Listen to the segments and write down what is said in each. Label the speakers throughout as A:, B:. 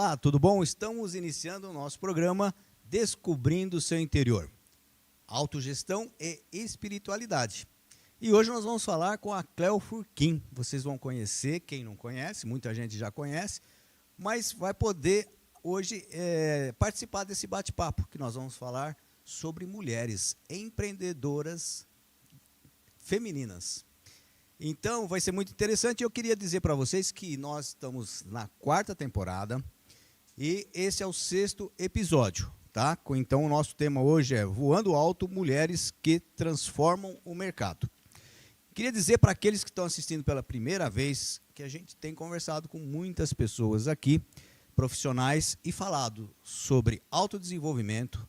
A: Olá, tudo bom? Estamos iniciando o nosso programa Descobrindo o Seu Interior, Autogestão e Espiritualidade. E hoje nós vamos falar com a Cleo Furquim. Vocês vão conhecer, quem não conhece, muita gente já conhece, mas vai poder hoje participar desse bate-papo, que nós vamos falar sobre mulheres empreendedoras femininas. Então, vai ser muito interessante. Eu queria dizer para vocês que nós estamos na 4ª temporada e esse é o 6º episódio, tá? Então, o nosso tema hoje é Voando Alto, Mulheres que Transformam o Mercado. Queria dizer para aqueles que estão assistindo pela primeira vez que a gente tem conversado com muitas pessoas aqui, profissionais, e falado sobre autodesenvolvimento,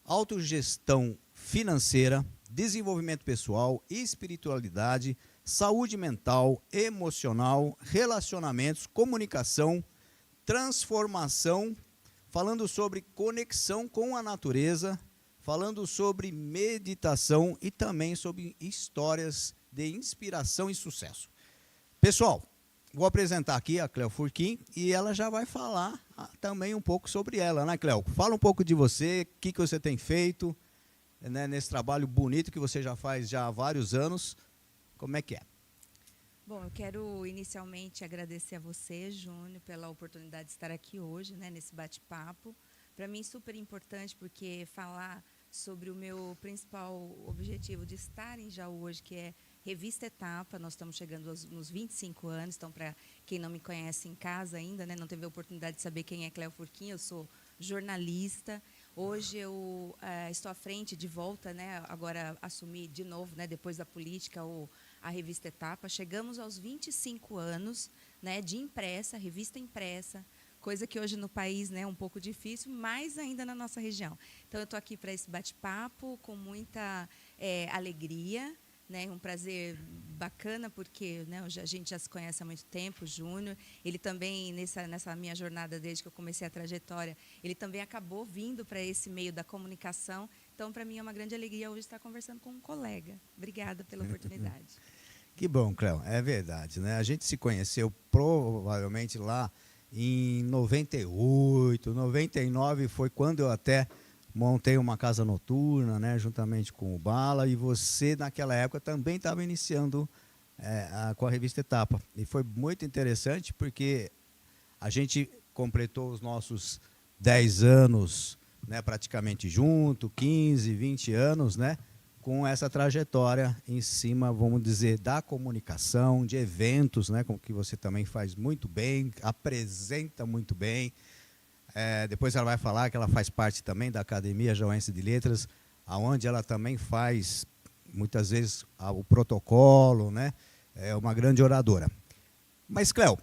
A: autogestão financeira, desenvolvimento pessoal, espiritualidade, saúde mental, emocional, relacionamentos, comunicação, transformação, falando sobre conexão com a natureza, falando sobre meditação e também sobre histórias de inspiração e sucesso. Pessoal, vou apresentar aqui a Cleo Furquim e ela já vai falar também um pouco sobre ela, né, Cleo? Fala um pouco de você, o que você tem feito, né, nesse trabalho bonito que você já faz já há vários anos. Como é que é?
B: Bom, eu quero inicialmente agradecer a você, Júnior, pela oportunidade de estar aqui hoje, né, nesse bate-papo. Para mim, super importante, porque falar sobre o meu principal objetivo de estar em Jaú hoje, que é Revista Etapa. Nós estamos chegando nos 25 anos, então, para quem não me conhece em casa ainda, né, não teve a oportunidade de saber quem é Cleo Furquim, eu sou jornalista. Hoje eu estou à frente, de volta, né, agora assumi de novo, né, depois da política, a Revista Etapa. Chegamos aos 25 anos, né, de impressa, revista impressa, coisa que hoje no país, né, é um pouco difícil, mas ainda na nossa região. Então, eu estou aqui para esse bate-papo com muita alegria, né, um prazer bacana, porque, né, a gente já se conhece há muito tempo, o Júnior. Ele também, nessa minha jornada, desde que eu comecei a trajetória, ele também acabou vindo para esse meio da comunicação. Então, para mim, é uma grande alegria hoje estar conversando com um colega. Obrigada pela oportunidade.
A: Que bom, Cleo, é verdade, né? A gente se conheceu provavelmente lá em 98, 99 foi quando eu até montei uma casa noturna, né, juntamente com o Bala, e você naquela época também estava iniciando com a revista Etapa. E foi muito interessante porque a gente completou os nossos 10 anos, né, praticamente junto, 15, 20 anos, né, com essa trajetória em cima, vamos dizer, da comunicação, de eventos, né, com que você também faz muito bem, apresenta muito bem. Depois ela vai falar que ela faz parte também da Academia Jauense de Letras, onde ela também faz, muitas vezes, o protocolo, né, é uma grande oradora. Mas, Cleo,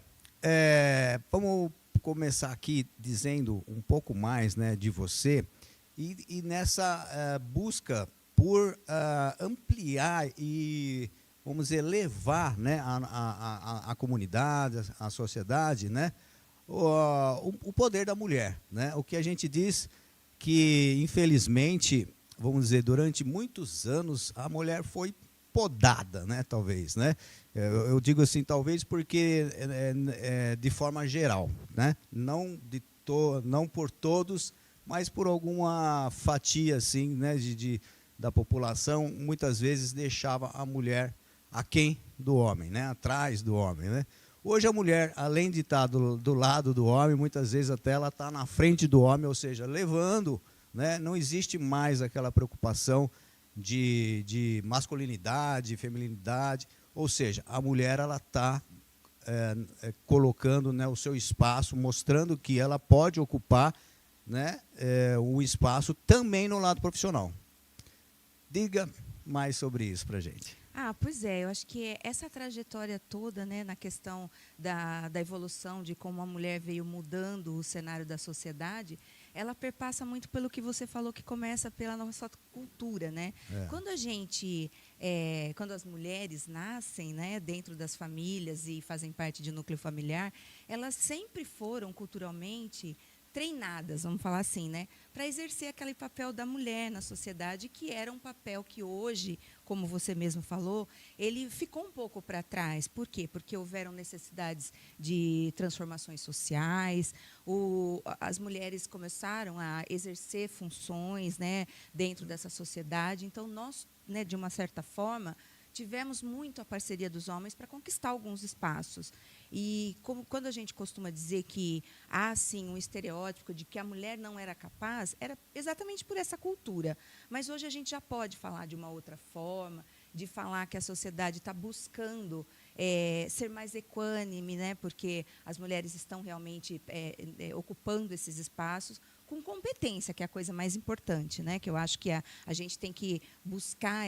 A: vamos começar aqui dizendo um pouco mais, né, de você e nessa busca por ampliar e, vamos dizer, levar, né, a comunidade, a sociedade, né, o poder da mulher, né? O que a gente diz que, infelizmente, vamos dizer, durante muitos anos, a mulher foi podada, né, talvez, né? Eu digo assim, talvez porque de forma geral, né? Não por todos, mas por alguma fatia assim, né, da população, muitas vezes deixava a mulher aquém do homem, né, atrás do homem, né? Hoje a mulher, além de estar do lado do homem, muitas vezes até ela está na frente do homem, ou seja, levando, né? Não existe mais aquela preocupação de masculinidade, feminilidade, ou seja, a mulher ela está colocando, né, o seu espaço, mostrando que ela pode ocupar, né, o espaço também no lado profissional. Diga mais sobre isso para a gente.
B: Pois é, eu acho que essa trajetória toda, né, na questão da evolução, de como a mulher veio mudando o cenário da sociedade, ela perpassa muito pelo que você falou, que começa pela nossa cultura, né? Quando as mulheres nascem, né, dentro das famílias e fazem parte de núcleo familiar, elas sempre foram culturalmente treinadas, vamos falar assim, né, para exercer aquele papel da mulher na sociedade, que era um papel que hoje, como você mesmo falou, ele ficou um pouco para trás. Por quê? Porque houveram necessidades de transformações sociais, as mulheres começaram a exercer funções, né, dentro dessa sociedade. Então, nós, né, de uma certa forma, tivemos muito a parceria dos homens para conquistar alguns espaços. E quando a gente costuma dizer que há, sim, um estereótipo de que a mulher não era capaz, era exatamente por essa cultura. Mas hoje a gente já pode falar de uma outra forma, de falar que a sociedade está buscando ser mais equânime, né, porque as mulheres estão realmente ocupando esses espaços com competência, que é a coisa mais importante, né? Que eu acho que a gente tem que buscar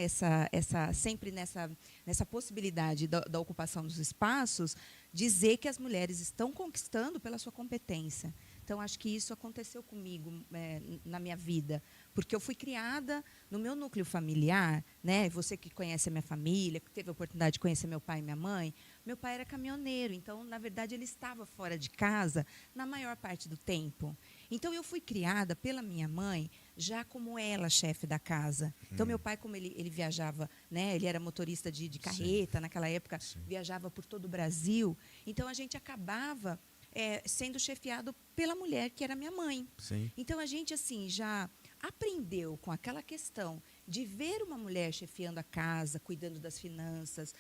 B: sempre nessa possibilidade da ocupação dos espaços, dizer que as mulheres estão conquistando pela sua competência. Então, acho que isso aconteceu comigo na minha vida, porque eu fui criada no meu núcleo familiar, né? Você que conhece a minha família, que teve a oportunidade de conhecer meu pai e minha mãe, meu pai era caminhoneiro, então, na verdade, ele estava fora de casa na maior parte do tempo. Então, eu fui criada pela minha mãe já como ela, chefe da casa. Então, meu pai, como ele viajava, né? Ele era motorista de carreta, naquela época, viajava por todo o Brasil. Então, a gente acabava sendo chefiado pela mulher, que era minha mãe.
A: Sim.
B: Então, a gente assim já aprendeu com aquela questão de ver uma mulher chefiando a casa, cuidando das finanças,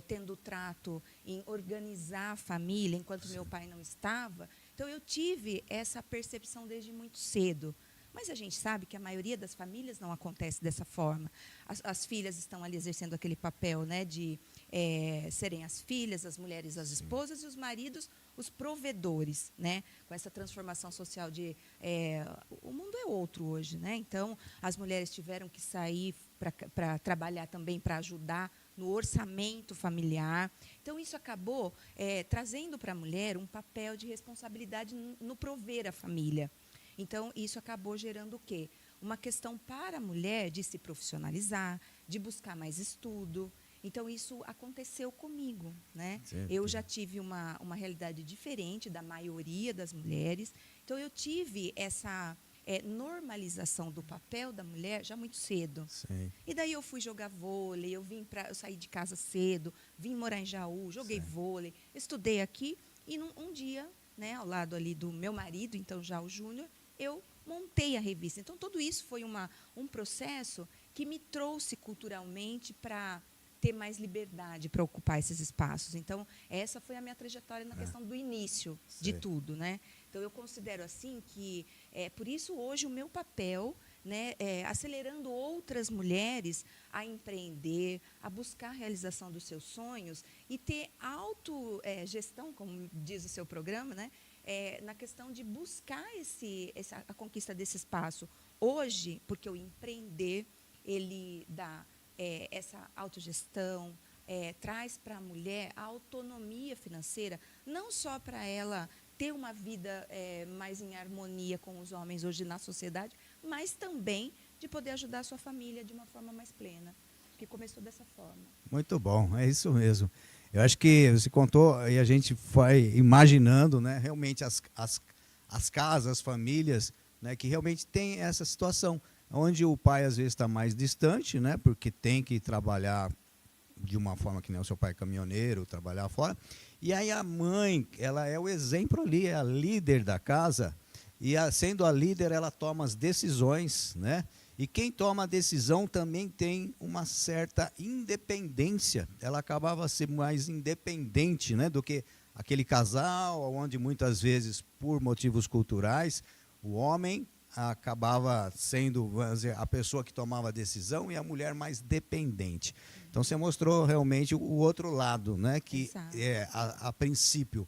B: tendo trato em organizar a família, enquanto meu pai não estava. Então, eu tive essa percepção desde muito cedo. Mas a gente sabe que a maioria das famílias não acontece dessa forma. As filhas estão ali exercendo aquele papel, né, de serem as filhas, as mulheres, as esposas, e os maridos, os provedores, né, com essa transformação social de o mundo é outro hoje, né? Então, as mulheres tiveram que sair para trabalhar também, para ajudar no orçamento familiar. Então, isso acabou trazendo para a mulher um papel de responsabilidade no prover a família. Então, isso acabou gerando o quê? Uma questão para a mulher de se profissionalizar, de buscar mais estudo. Então, isso aconteceu comigo, né? Eu já tive uma realidade diferente da maioria das mulheres. Então, eu tive essa normalização do papel da mulher já muito cedo.
A: Sim.
B: E daí eu fui jogar vôlei, eu saí de casa cedo, vim morar em Jaú, joguei vôlei, estudei aqui, e um dia, né, ao lado ali do meu marido, então já o Júnior, eu montei a revista. Então, tudo isso foi um processo que me trouxe culturalmente para ter mais liberdade para ocupar esses espaços. Então, essa foi a minha trajetória na questão do início de tudo, né? Então, eu considero assim que, por isso, hoje, o meu papel, né, acelerando outras mulheres a empreender, a buscar a realização dos seus sonhos e ter autogestão, como diz o seu programa, né? Na questão de buscar a conquista desse espaço. Hoje, porque o empreender, ele dá essa autogestão, traz para a mulher a autonomia financeira, não só para ela ter uma vida mais em harmonia com os homens hoje na sociedade, mas também de poder ajudar a sua família de uma forma mais plena, que começou dessa forma.
A: Muito bom, é isso mesmo. Eu acho que você contou e a gente foi imaginando, né, realmente as casas, as famílias, né, que realmente tem essa situação, onde o pai às vezes está mais distante, né, porque tem que trabalhar de uma forma que nem o seu pai é caminhoneiro, trabalhar fora, e aí a mãe, ela é o exemplo ali, é a líder da casa, e sendo a líder, ela toma as decisões, né? E quem toma a decisão também tem uma certa independência. Ela acabava sendo mais independente, né, do que aquele casal, onde muitas vezes, por motivos culturais, o homem acabava sendo, vamos dizer, a pessoa que tomava a decisão e a mulher mais dependente. Então, você mostrou realmente o outro lado, né, que a princípio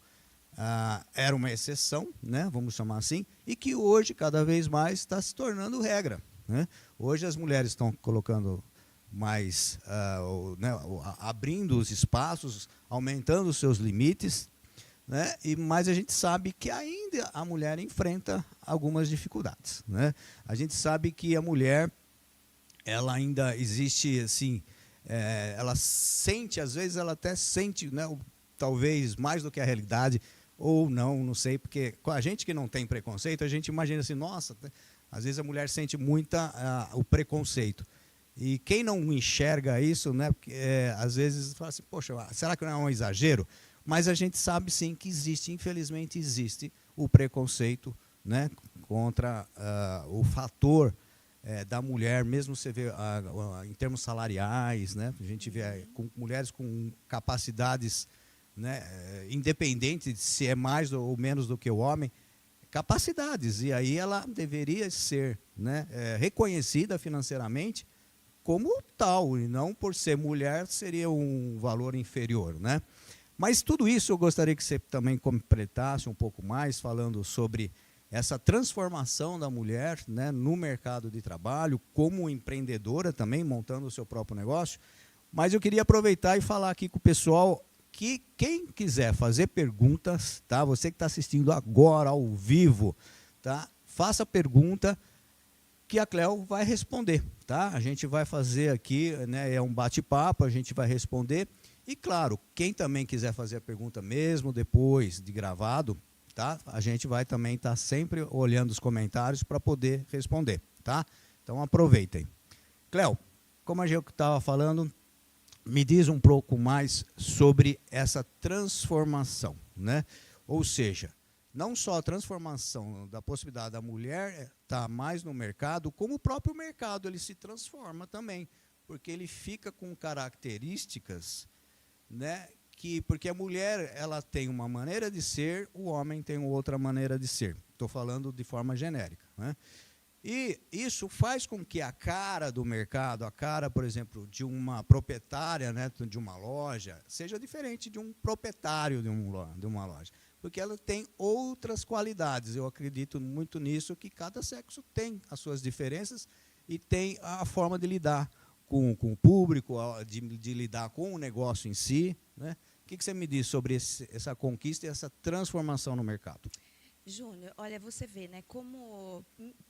A: era uma exceção, né, vamos chamar assim, e que hoje, cada vez mais, está se tornando regra. Né? Hoje as mulheres estão colocando mais, abrindo os espaços, aumentando os seus limites, né? Mas a gente sabe que ainda a mulher enfrenta algumas dificuldades. Né? A gente sabe que a mulher, ela ainda existe assim, ela sente, às vezes ela até sente, né, talvez mais do que a realidade, ou não, não sei, porque com a gente que não tem preconceito, a gente imagina assim, nossa, às vezes a mulher sente o preconceito. E quem não enxerga isso, né, porque, às vezes fala assim, poxa, será que não é um exagero? Mas a gente sabe sim que existe, infelizmente existe, o preconceito, né, contra o fator da mulher, mesmo você vê em termos salariais, né, a gente vê com mulheres com capacidades, né, independente de se é mais ou menos do que o homem, capacidades, e aí ela deveria ser, né, reconhecida financeiramente como tal, e não por ser mulher seria um valor inferior, né? Mas tudo isso eu gostaria que você também completasse um pouco mais, falando sobre essa transformação da mulher, né, no mercado de trabalho, como empreendedora também, montando o seu próprio negócio. Mas eu queria aproveitar e falar aqui com o pessoal que quem quiser fazer perguntas, tá? Você que está assistindo agora ao vivo, tá? Faça pergunta que a Cléo vai responder, tá? A gente vai fazer aqui, né, é um bate-papo, a gente vai responder. E claro, quem também quiser fazer a pergunta mesmo depois de gravado, tá? A gente vai também estar sempre olhando os comentários para poder responder, tá? Então aproveitem. Cléo, como a gente estava falando, me diz um pouco mais sobre essa transformação, né? Ou seja, não só a transformação da possibilidade da mulher estar mais no mercado, como o próprio mercado ele se transforma também, porque ele fica com características, né, porque a mulher ela tem uma maneira de ser, o homem tem outra maneira de ser. Estou falando de forma genérica, né? E isso faz com que a cara do mercado, a cara, por exemplo, de uma proprietária, né, de uma loja, seja diferente de um proprietário de uma loja. Porque ela tem outras qualidades. Eu acredito muito nisso, que cada sexo tem as suas diferenças e tem a forma de lidar com o público, de lidar com o negócio em si, né? O que você me diz sobre essa conquista e essa transformação no mercado?
B: Júnior, olha, você vê, né, como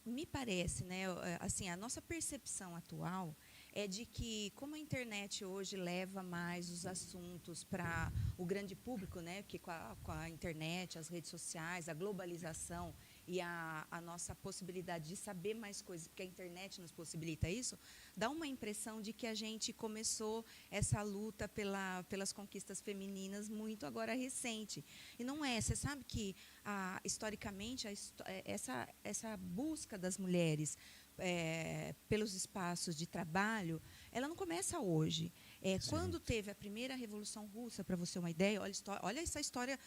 B: me parece, né, assim, a nossa percepção atual é de que, como a internet hoje leva mais os assuntos para o grande público, né, que com a internet, as redes sociais, a globalização e a nossa possibilidade de saber mais coisas, porque a internet nos possibilita isso, dá uma impressão de que a gente começou essa luta pelas conquistas femininas muito agora recente. E não é. Você sabe que, historicamente, essa busca das mulheres pelos espaços de trabalho, ela não começa hoje. Quando teve a primeira Revolução Russa, para você ter uma ideia, olha essa história,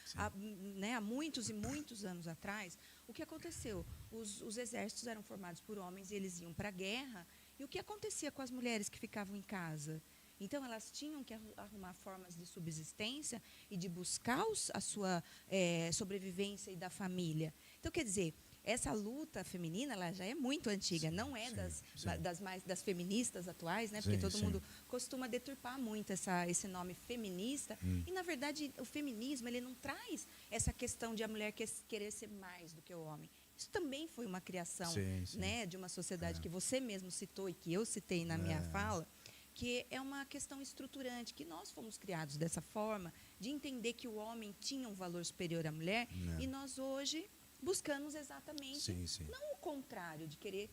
B: né, há muitos e muitos anos atrás, o que aconteceu? Os exércitos eram formados por homens e eles iam para a guerra, e o que acontecia com as mulheres que ficavam em casa? Então, elas tinham que arrumar formas de subsistência e de buscar a sua sobrevivência e da família. Então, quer dizer, essa luta feminina ela já é muito antiga, não é das feministas atuais, né? Porque todo mundo costuma deturpar muito esse nome feminista. E, na verdade, o feminismo ele não traz essa questão de a mulher querer ser mais do que o homem. Isso também foi uma criação, né, de uma sociedade que você mesmo citou e que eu citei na minha fala, que é uma questão estruturante, que nós fomos criados dessa forma, de entender que o homem tinha um valor superior à mulher, e nós hoje buscamos exatamente, não o contrário, de querer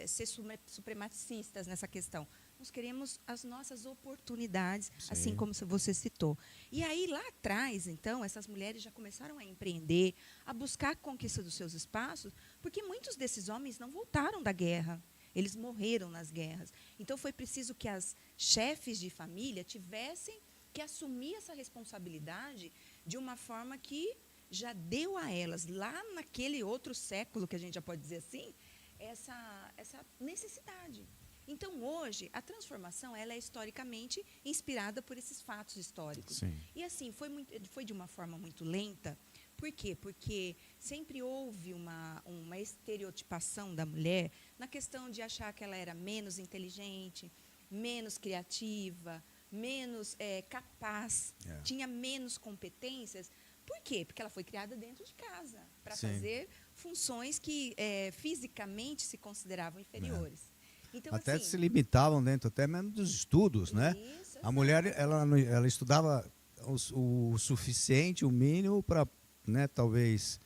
B: ser supremacistas nessa questão. Nós queremos as nossas oportunidades, assim como você citou. E aí, lá atrás, então, essas mulheres já começaram a empreender, a buscar a conquista dos seus espaços, porque muitos desses homens não voltaram da guerra. Eles morreram nas guerras. Então, foi preciso que as chefes de família tivessem que assumir essa responsabilidade de uma forma que já deu a elas, lá naquele outro século, que a gente já pode dizer assim, essa necessidade. Então, hoje, a transformação ela é historicamente inspirada por esses fatos históricos. E, assim, foi de uma forma muito lenta. Por quê? Porque sempre houve uma estereotipação da mulher na questão de achar que ela era menos inteligente, menos criativa, menos capaz, tinha menos competências. Por quê? Porque ela foi criada dentro de casa, para fazer funções que fisicamente se consideravam inferiores. Então,
A: até
B: assim,
A: se limitavam dentro até mesmo dos estudos, né? A mulher ela estudava o suficiente, o mínimo para né, talvez.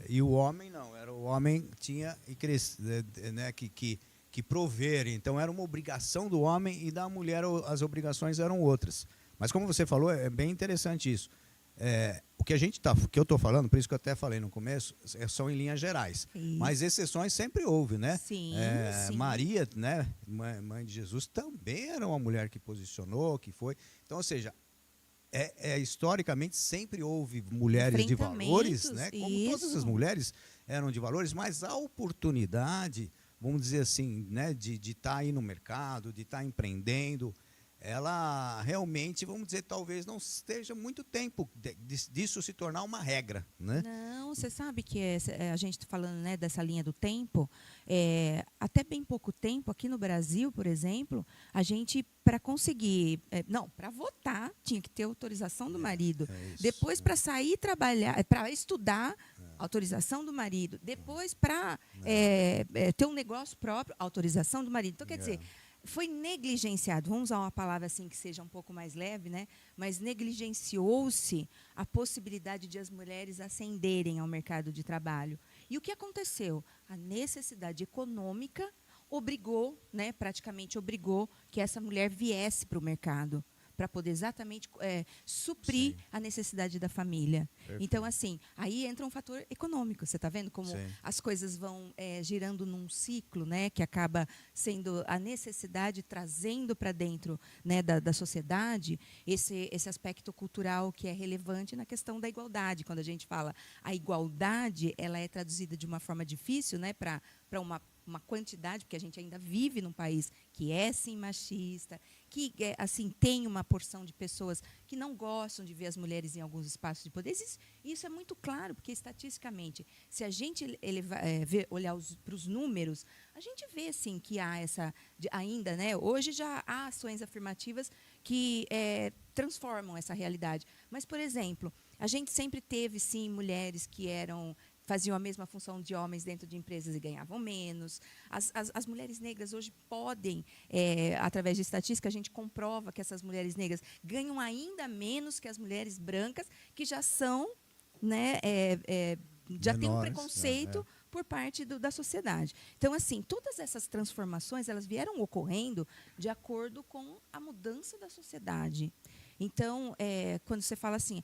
A: E o homem não, era o homem tinha né, que prover. Então era uma obrigação do homem e da mulher as obrigações eram outras. Mas como você falou, é bem interessante isso. O que eu estou falando, por isso que eu até falei no começo, são em linhas gerais.
B: Isso.
A: Mas exceções sempre houve, né?
B: Sim, sim.
A: Maria, né, mãe de Jesus, também era uma mulher que posicionou, que foi. Então, ou seja, historicamente sempre houve mulheres de valores, né? Como todas as mulheres eram de valores, mas a oportunidade, vamos dizer assim, né, de estar aí no mercado, de estar empreendendo, ela realmente, vamos dizer, talvez não esteja muito tempo disso se tornar uma regra, né?
B: Não, você sabe que a gente está falando, né, dessa linha do tempo, até bem pouco tempo, aqui no Brasil, por exemplo, a gente, para conseguir, para votar, tinha que ter autorização do marido. Depois, para sair trabalhar, para estudar, autorização do marido. Depois, para ter um negócio próprio, autorização do marido. Então, quer dizer, foi negligenciado, vamos usar uma palavra assim que seja um pouco mais leve, né? Mas negligenciou-se a possibilidade de as mulheres ascenderem ao mercado de trabalho. E o que aconteceu? A necessidade econômica obrigou, né, praticamente obrigou que essa mulher viesse para o mercado, para poder exatamente suprir a necessidade da família. Perfeito. Então, assim, aí entra um fator econômico. Você está vendo como as coisas vão girando num ciclo, né, que acaba sendo a necessidade trazendo para dentro, né, da sociedade esse aspecto cultural que é relevante na questão da igualdade. Quando a gente fala a igualdade, ela é traduzida de uma forma difícil, né, para uma quantidade, porque a gente ainda vive num país que é sim machista, que assim tem uma porção de pessoas que não gostam de ver as mulheres em alguns espaços de poder. Isso é muito claro, porque estatisticamente, se a gente olhar para os números, a gente vê sim que há ainda, né? Hoje já há ações afirmativas que transformam essa realidade. Mas, por exemplo, a gente sempre teve sim mulheres que faziam a mesma função de homens dentro de empresas e ganhavam menos. As mulheres negras hoje podem, através de estatística, a gente comprova que essas mulheres negras ganham ainda menos que as mulheres brancas, que já são, né, já têm um preconceito por parte da sociedade. Então, assim, todas essas transformações, elas vieram ocorrendo de acordo com a mudança da sociedade. Então, quando você fala assim,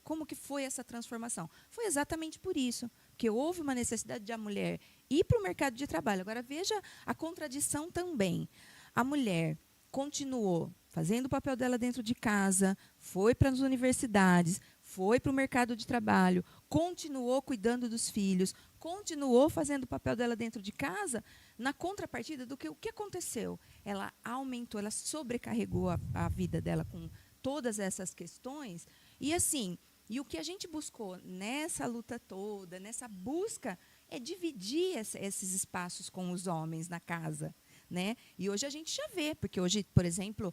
B: como que foi essa transformação? Foi exatamente por isso, porque houve uma necessidade de a mulher ir para o mercado de trabalho. Agora, veja a contradição também. A mulher continuou fazendo o papel dela dentro de casa, foi para as universidades, foi para o mercado de trabalho, continuou cuidando dos filhos, continuou fazendo o papel dela dentro de casa, na contrapartida do que o que aconteceu? Ela aumentou, ela sobrecarregou a vida dela com todas essas questões. E assim, o que a gente buscou nessa luta toda, nessa busca, é dividir esses espaços com os homens na casa. Né? E hoje a gente já vê, porque hoje, por exemplo,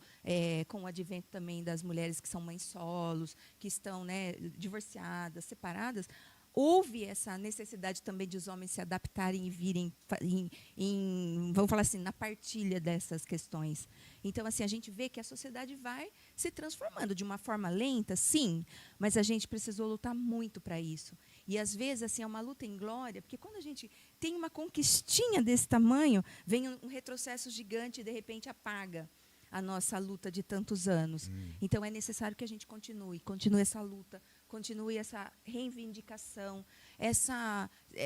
B: com o advento também das mulheres que são mães solos, que estão, né, divorciadas, separadas, houve essa necessidade também de os homens se adaptarem e virem, vamos falar assim, na partilha dessas questões. Então, assim, a gente vê que a sociedade vai se transformando de uma forma lenta, sim, mas a gente precisou lutar muito para isso. E, às vezes, assim, é uma luta em glória, porque quando a gente tem uma conquistinha desse tamanho, vem um retrocesso gigante e, de repente, apaga a nossa luta de tantos anos. Então, é necessário que a gente continue essa luta, continue essa reivindicação,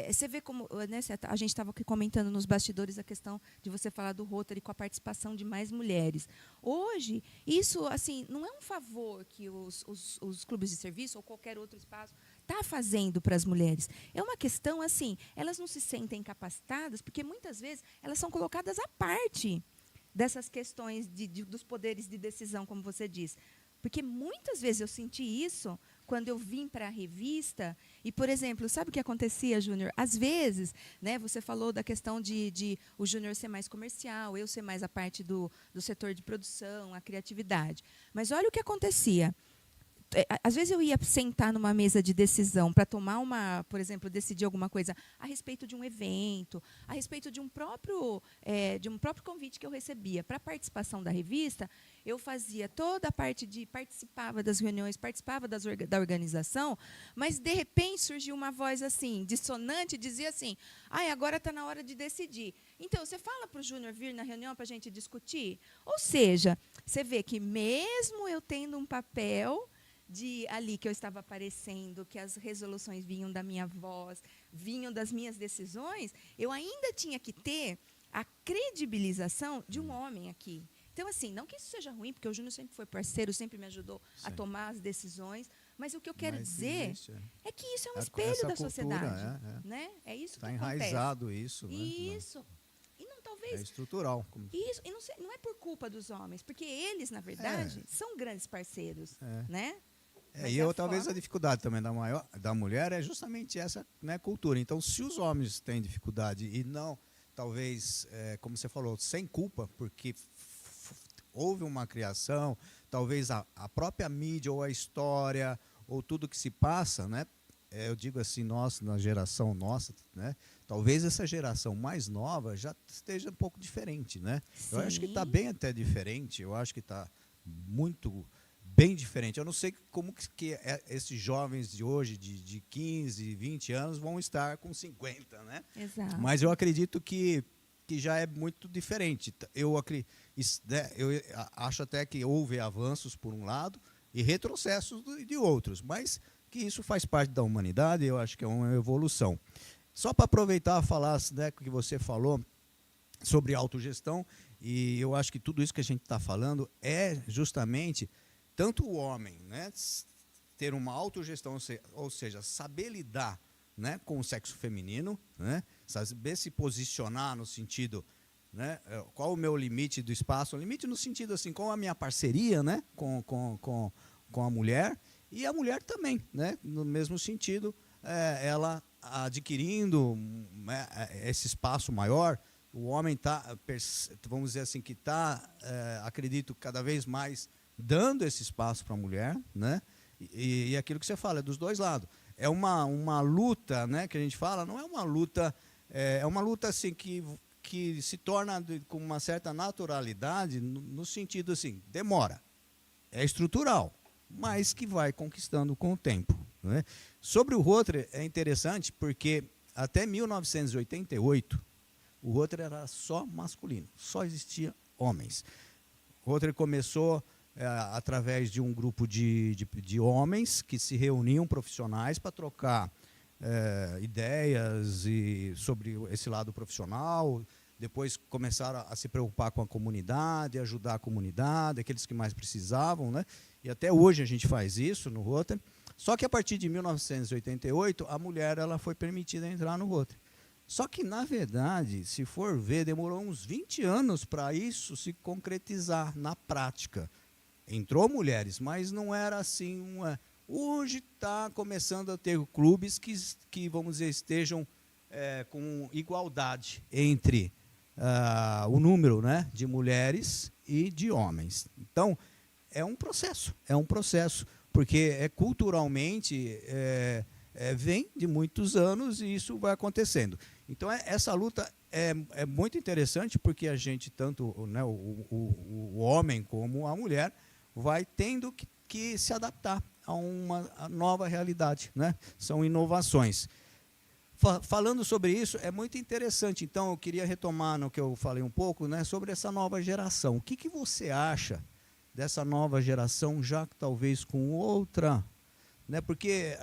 B: você vê como, né, a gente estava aqui comentando nos bastidores a questão de você falar do Rotary com a participação de mais mulheres. Hoje, isso assim não é um favor que os clubes de serviço ou qualquer outro espaço está fazendo para as mulheres. É uma questão assim, elas não se sentem capacitadas porque muitas vezes elas são colocadas à parte dessas questões dos poderes de decisão, como você diz. Porque muitas vezes eu senti isso quando eu vim para a revista e, por exemplo, sabe o que acontecia, Júnior? Às vezes, né, você falou da questão de o Júnior ser mais comercial, eu ser mais a parte do setor de produção, a criatividade. Mas olha o que acontecia. às vezes eu ia sentar numa mesa de decisão para tomar por exemplo, decidir alguma coisa a respeito de um evento, a respeito de um próprio convite que eu recebia para participação da revista. Eu fazia toda a parte participava das reuniões, participava da organização, mas de repente surgiu uma voz assim dissonante, dizia assim: agora está na hora de decidir. Então, você fala para o Júnior vir na reunião para a gente discutir? Ou seja, você vê que mesmo eu tendo um papel ali que eu estava aparecendo, que as resoluções vinham da minha voz, vinham das minhas decisões, eu ainda tinha que ter a credibilização de um homem aqui. Então, assim, não que isso seja ruim, porque o Júnior sempre foi parceiro, sempre me ajudou a tomar as decisões, mas o que eu quero dizer é que isso é um espelho da sociedade. Né? É isso que acontece.
A: Está enraizado isso.
B: Isso.
A: Né?
B: E não, talvez...
A: É estrutural.
B: Isso, e não é por culpa dos homens, porque eles, na verdade, são grandes parceiros. Né?
A: Talvez a dificuldade também da mulher é justamente essa, né, cultura. Então, se os homens têm dificuldade e não, talvez, como você falou, sem culpa, porque houve uma criação, talvez a própria mídia ou a história ou tudo que se passa, né? Eu digo assim, na geração nossa, né? Talvez essa geração mais nova já esteja um pouco diferente, né?
B: Sim.
A: Eu acho que está bem até diferente, eu acho que está muito bem diferente. Eu não sei como que esses jovens de hoje, de 15, 20 anos, vão estar com 50, né?
B: Exato.
A: Mas eu acredito que já é muito diferente. Eu acho até que houve avanços por um lado e retrocessos de outros, mas que isso faz parte da humanidade, eu acho que é uma evolução. Só para aproveitar e falar, né, que você falou sobre autogestão, e eu acho que tudo isso que a gente está falando é justamente tanto o homem, né, ter uma autogestão, ou seja, saber lidar, né, com o sexo feminino, né, saber se posicionar no sentido, né, qual o meu limite do espaço, o limite no sentido assim, qual a minha parceria, né, com a mulher, e a mulher também, né, no mesmo sentido, ela adquirindo, né, esse espaço maior. O homem está, vamos dizer assim, que está, acredito, cada vez mais dando esse espaço para a mulher, né, e aquilo que você fala, é dos dois lados. É uma luta, né, que a gente fala, não é uma luta, é uma luta assim, que se torna com uma certa naturalidade, no sentido assim, demora, é estrutural, mas que vai conquistando com o tempo. Né? Sobre o Rotary, é interessante porque até 1988, o Rotary era só masculino, só existia homens. O Rotary começou através de um grupo de homens que se reuniam, profissionais, para trocar ideias sobre esse lado profissional. Depois começaram a se preocupar com a comunidade, ajudar a comunidade, aqueles que mais precisavam, né? E até hoje a gente faz isso no Rotary. Só que a partir de 1988, a mulher ela foi permitida entrar no Rotary. Só que, na verdade, se for ver, demorou uns 20 anos para isso se concretizar na prática. Entrou mulheres, mas não era assim. Hoje está começando a ter clubes que vamos dizer, estejam com igualdade entre o número, né, de mulheres e de homens. Então, é um processo, porque culturalmente vem de muitos anos e isso vai acontecendo. Então, essa luta é muito interessante porque a gente, tanto, né, o homem como a mulher, vai tendo que se adaptar a uma nova realidade, né? São inovações. Falando sobre isso, é muito interessante. Então, eu queria retomar no que eu falei um pouco, né, sobre essa nova geração. O que você acha dessa nova geração, já que talvez com outra... Né, porque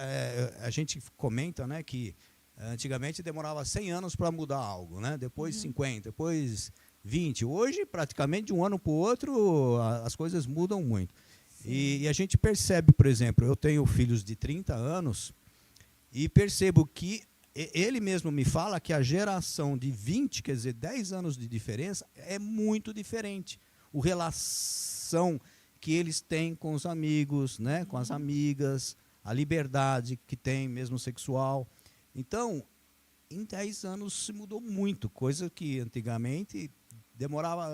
A: a gente comenta, né, que antigamente demorava 100 anos para mudar algo, né, depois 50, depois 20. Hoje, praticamente, de um ano para o outro, as coisas mudam muito. E a gente percebe, por exemplo, eu tenho filhos de 30 anos e percebo que ele mesmo me fala que a geração de 20, quer dizer, 10 anos de diferença, é muito diferente. A relação que eles têm com os amigos, né, com as amigas, a liberdade que tem, mesmo sexual. Então, em 10 anos se mudou muito, coisa que antigamente demorava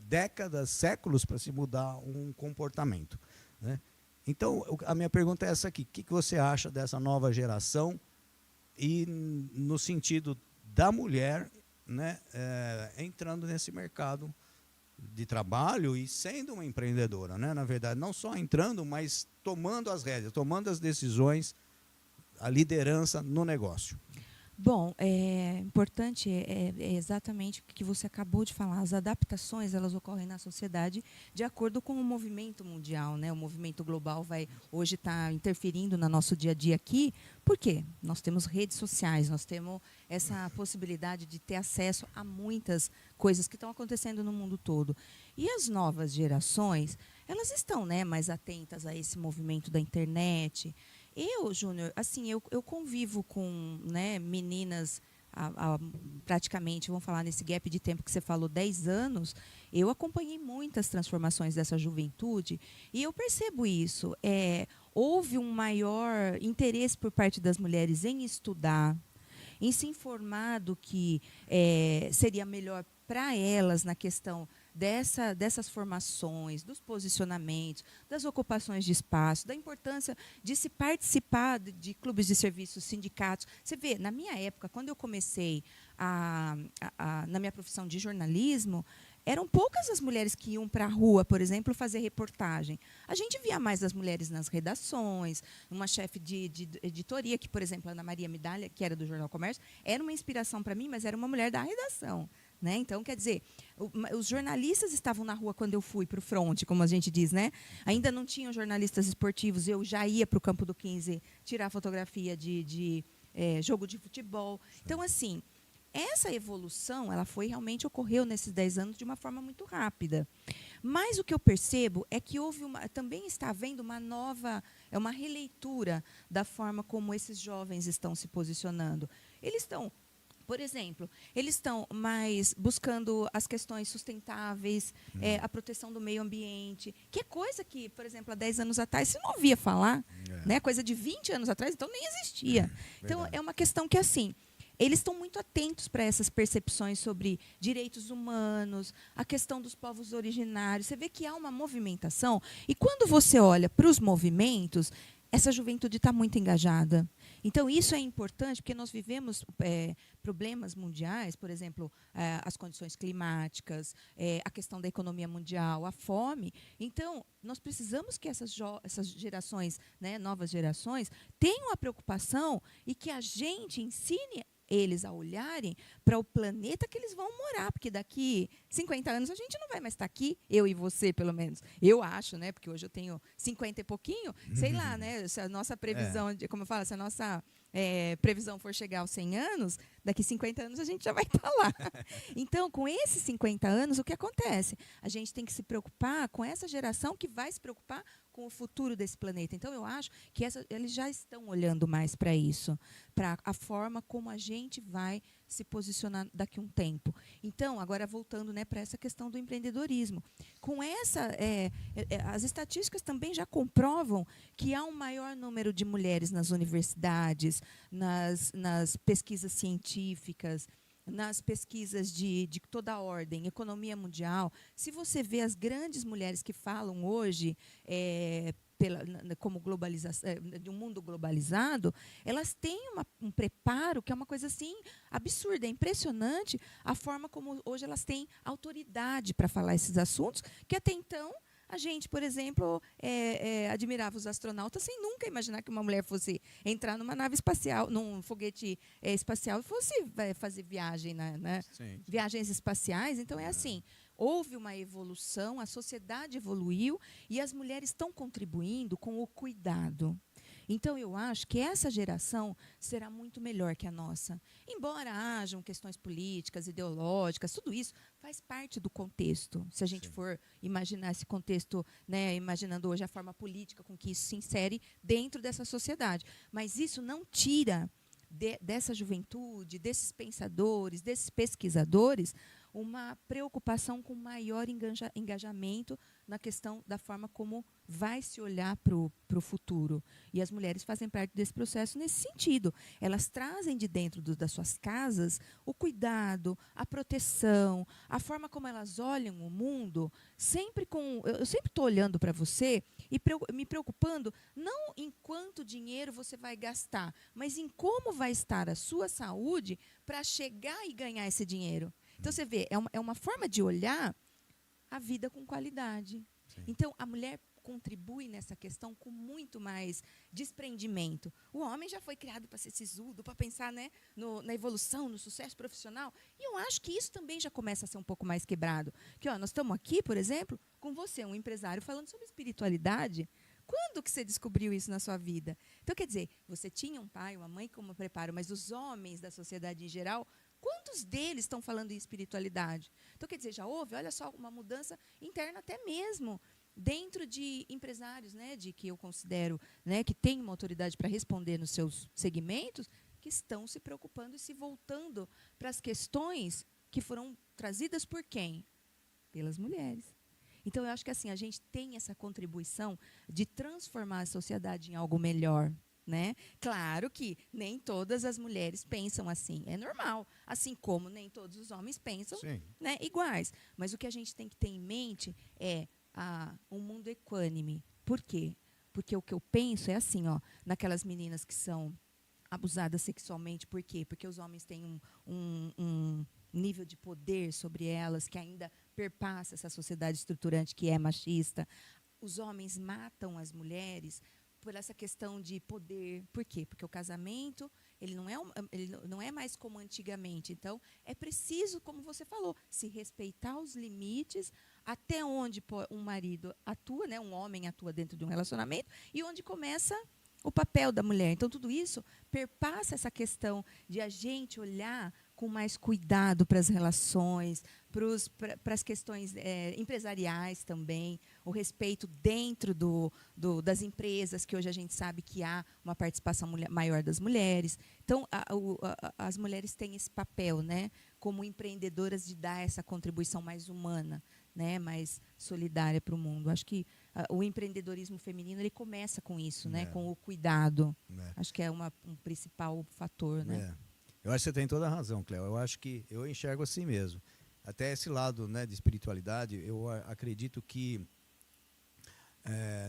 A: décadas, séculos para se mudar um comportamento. Né? Então, a minha pergunta é essa aqui: o que você acha dessa nova geração e no sentido da mulher, né, entrando nesse mercado de trabalho e sendo uma empreendedora, né? Na verdade, não só entrando, mas tomando as rédeas, tomando as decisões, a liderança no negócio.
B: Bom, é importante é exatamente o que você acabou de falar. As adaptações, elas ocorrem na sociedade de acordo com o movimento mundial, né? O movimento global vai hoje estar interferindo no nosso dia a dia aqui. Por quê? Nós temos redes sociais, nós temos essa possibilidade de ter acesso a muitas coisas que estão acontecendo no mundo todo. E as novas gerações, elas estão, né, mais atentas a esse movimento da internet. Eu, Júnior, assim, eu convivo com, né, meninas praticamente, vamos falar nesse gap de tempo que você falou, 10 anos, eu acompanhei muitas transformações dessa juventude e eu percebo isso. Houve um maior interesse por parte das mulheres em estudar, em se informar do que seria melhor para elas na questão dessas formações, dos posicionamentos, das ocupações de espaço, da importância de se participar de clubes de serviços, sindicatos. Você vê, na minha época, quando eu comecei na minha profissão de jornalismo, eram poucas as mulheres que iam para a rua, por exemplo, fazer reportagem. A gente via mais as mulheres nas redações, uma chefe de editoria, que, por exemplo, a Ana Maria Midalha, que era do Jornal Comércio, era uma inspiração para mim, mas era uma mulher da redação. Né? Então, quer dizer, os jornalistas estavam na rua quando eu fui para o front, como a gente diz, né? Ainda não tinham jornalistas esportivos, eu já ia para o campo do 15 tirar fotografia de jogo de futebol. Então, assim, essa evolução, ela ocorreu nesses 10 anos de uma forma muito rápida. Mas o que eu percebo é que também está havendo uma releitura da forma como esses jovens estão se posicionando. Eles estão, por exemplo, eles estão mais buscando as questões sustentáveis, a proteção do meio ambiente, que é coisa que, por exemplo, há 10 anos atrás se não ouvia falar, né? Coisa de 20 anos atrás, então nem existia. Então, é uma questão que, assim, eles estão muito atentos para essas percepções sobre direitos humanos, a questão dos povos originários. Você vê que há uma movimentação, e quando você olha para os movimentos, essa juventude está muito engajada. Então, isso é importante, porque nós vivemos problemas mundiais, por exemplo, as condições climáticas, a questão da economia mundial, a fome. Então, nós precisamos que essas gerações, né, novas gerações, tenham a preocupação e que a gente ensine eles a olharem para o planeta que eles vão morar, porque daqui 50 anos a gente não vai mais estar aqui, eu e você, pelo menos. Eu acho, né? Porque hoje eu tenho 50 e pouquinho, sei lá, né? Se a nossa previsão, como eu falo, se a nossa previsão for chegar aos 100 anos, daqui 50 anos a gente já vai estar lá. Então, com esses 50 anos, o que acontece? A gente tem que se preocupar com essa geração que vai se preocupar com o futuro desse planeta. Então, eu acho que eles já estão olhando mais para isso, para a forma como a gente vai se posicionar daqui a um tempo. Então, agora voltando, né, para essa questão do empreendedorismo. Com as estatísticas também já comprovam que há um maior número de mulheres nas universidades, nas pesquisas científicas, nas pesquisas de toda a ordem, economia mundial. Se você vê as grandes mulheres que falam hoje como globalização, de um mundo globalizado, elas têm um preparo que é uma coisa assim absurda, é impressionante a forma como hoje elas têm autoridade para falar esses assuntos, que até então a gente, por exemplo, admirava os astronautas sem nunca imaginar que uma mulher fosse entrar numa nave espacial, num foguete espacial e fosse fazer viagem, né? Viagens espaciais. Então, é assim, houve uma evolução, a sociedade evoluiu e as mulheres estão contribuindo com o cuidado. Então, eu acho que essa geração será muito melhor que a nossa. Embora hajam questões políticas, ideológicas, tudo isso faz parte do contexto. Se a gente for imaginar esse contexto, né, imaginando hoje a forma política com que isso se insere dentro dessa sociedade. Mas isso não tira dessa juventude, desses pensadores, desses pesquisadores, uma preocupação com maior engajamento na questão da forma como vai se olhar para o futuro. E as mulheres fazem parte desse processo nesse sentido. Elas trazem de dentro das suas casas o cuidado, a proteção, a forma como elas olham o mundo, sempre com. Eu sempre estou olhando para você e me preocupando não em quanto dinheiro você vai gastar, mas em como vai estar a sua saúde para chegar e ganhar esse dinheiro. Então, você vê, é uma forma de olhar a vida com qualidade.
A: Sim.
B: Então, a mulher contribui nessa questão com muito mais desprendimento. O homem já foi criado para ser sisudo, para pensar, né, na evolução, no sucesso profissional. E eu acho que isso também já começa a ser um pouco mais quebrado. Que, nós estamos aqui, por exemplo, com você, um empresário, falando sobre espiritualidade. Quando que você descobriu isso na sua vida? Então, quer dizer, você tinha um pai, uma mãe como preparo, mas os homens da sociedade em geral, quantos deles estão falando em espiritualidade? Então, quer dizer, já houve, olha só, uma mudança interna até mesmo dentro de empresários, né, de que eu considero, né, que têm uma autoridade para responder nos seus segmentos, que estão se preocupando e se voltando para as questões que foram trazidas por quem? Pelas mulheres. Então, eu acho que assim, a gente tem essa contribuição de transformar a sociedade em algo melhor. Né? Claro que nem todas as mulheres pensam assim, é normal. Assim como nem todos os homens pensam, né, iguais. Mas o que a gente tem que ter em mente é um mundo equânime. Por quê? Porque o que eu penso é assim, naquelas meninas que são abusadas sexualmente. Por quê? Porque os homens têm um nível de poder sobre elas que ainda perpassa essa sociedade estruturante que é machista. Os homens matam as mulheres por essa questão de poder. Por quê? Porque o casamento ele não é mais como antigamente. Então, é preciso, como você falou, se respeitar os limites, até onde um marido atua, né, um homem atua dentro de um relacionamento, e onde começa o papel da mulher. Então, tudo isso perpassa essa questão de a gente olhar com mais cuidado para as relações, para as questões empresariais também, o respeito dentro das empresas, que hoje a gente sabe que há uma participação maior das mulheres. Então, as mulheres têm esse papel, né, como empreendedoras, de dar essa contribuição mais humana, né, mais solidária para o mundo. Acho que o empreendedorismo feminino ele começa com isso, né, com o cuidado. Acho que é um principal fator, né?
A: Eu acho que você tem toda a razão, Cléo. Eu acho que eu enxergo assim mesmo. Até esse lado, né, de espiritualidade, eu acredito que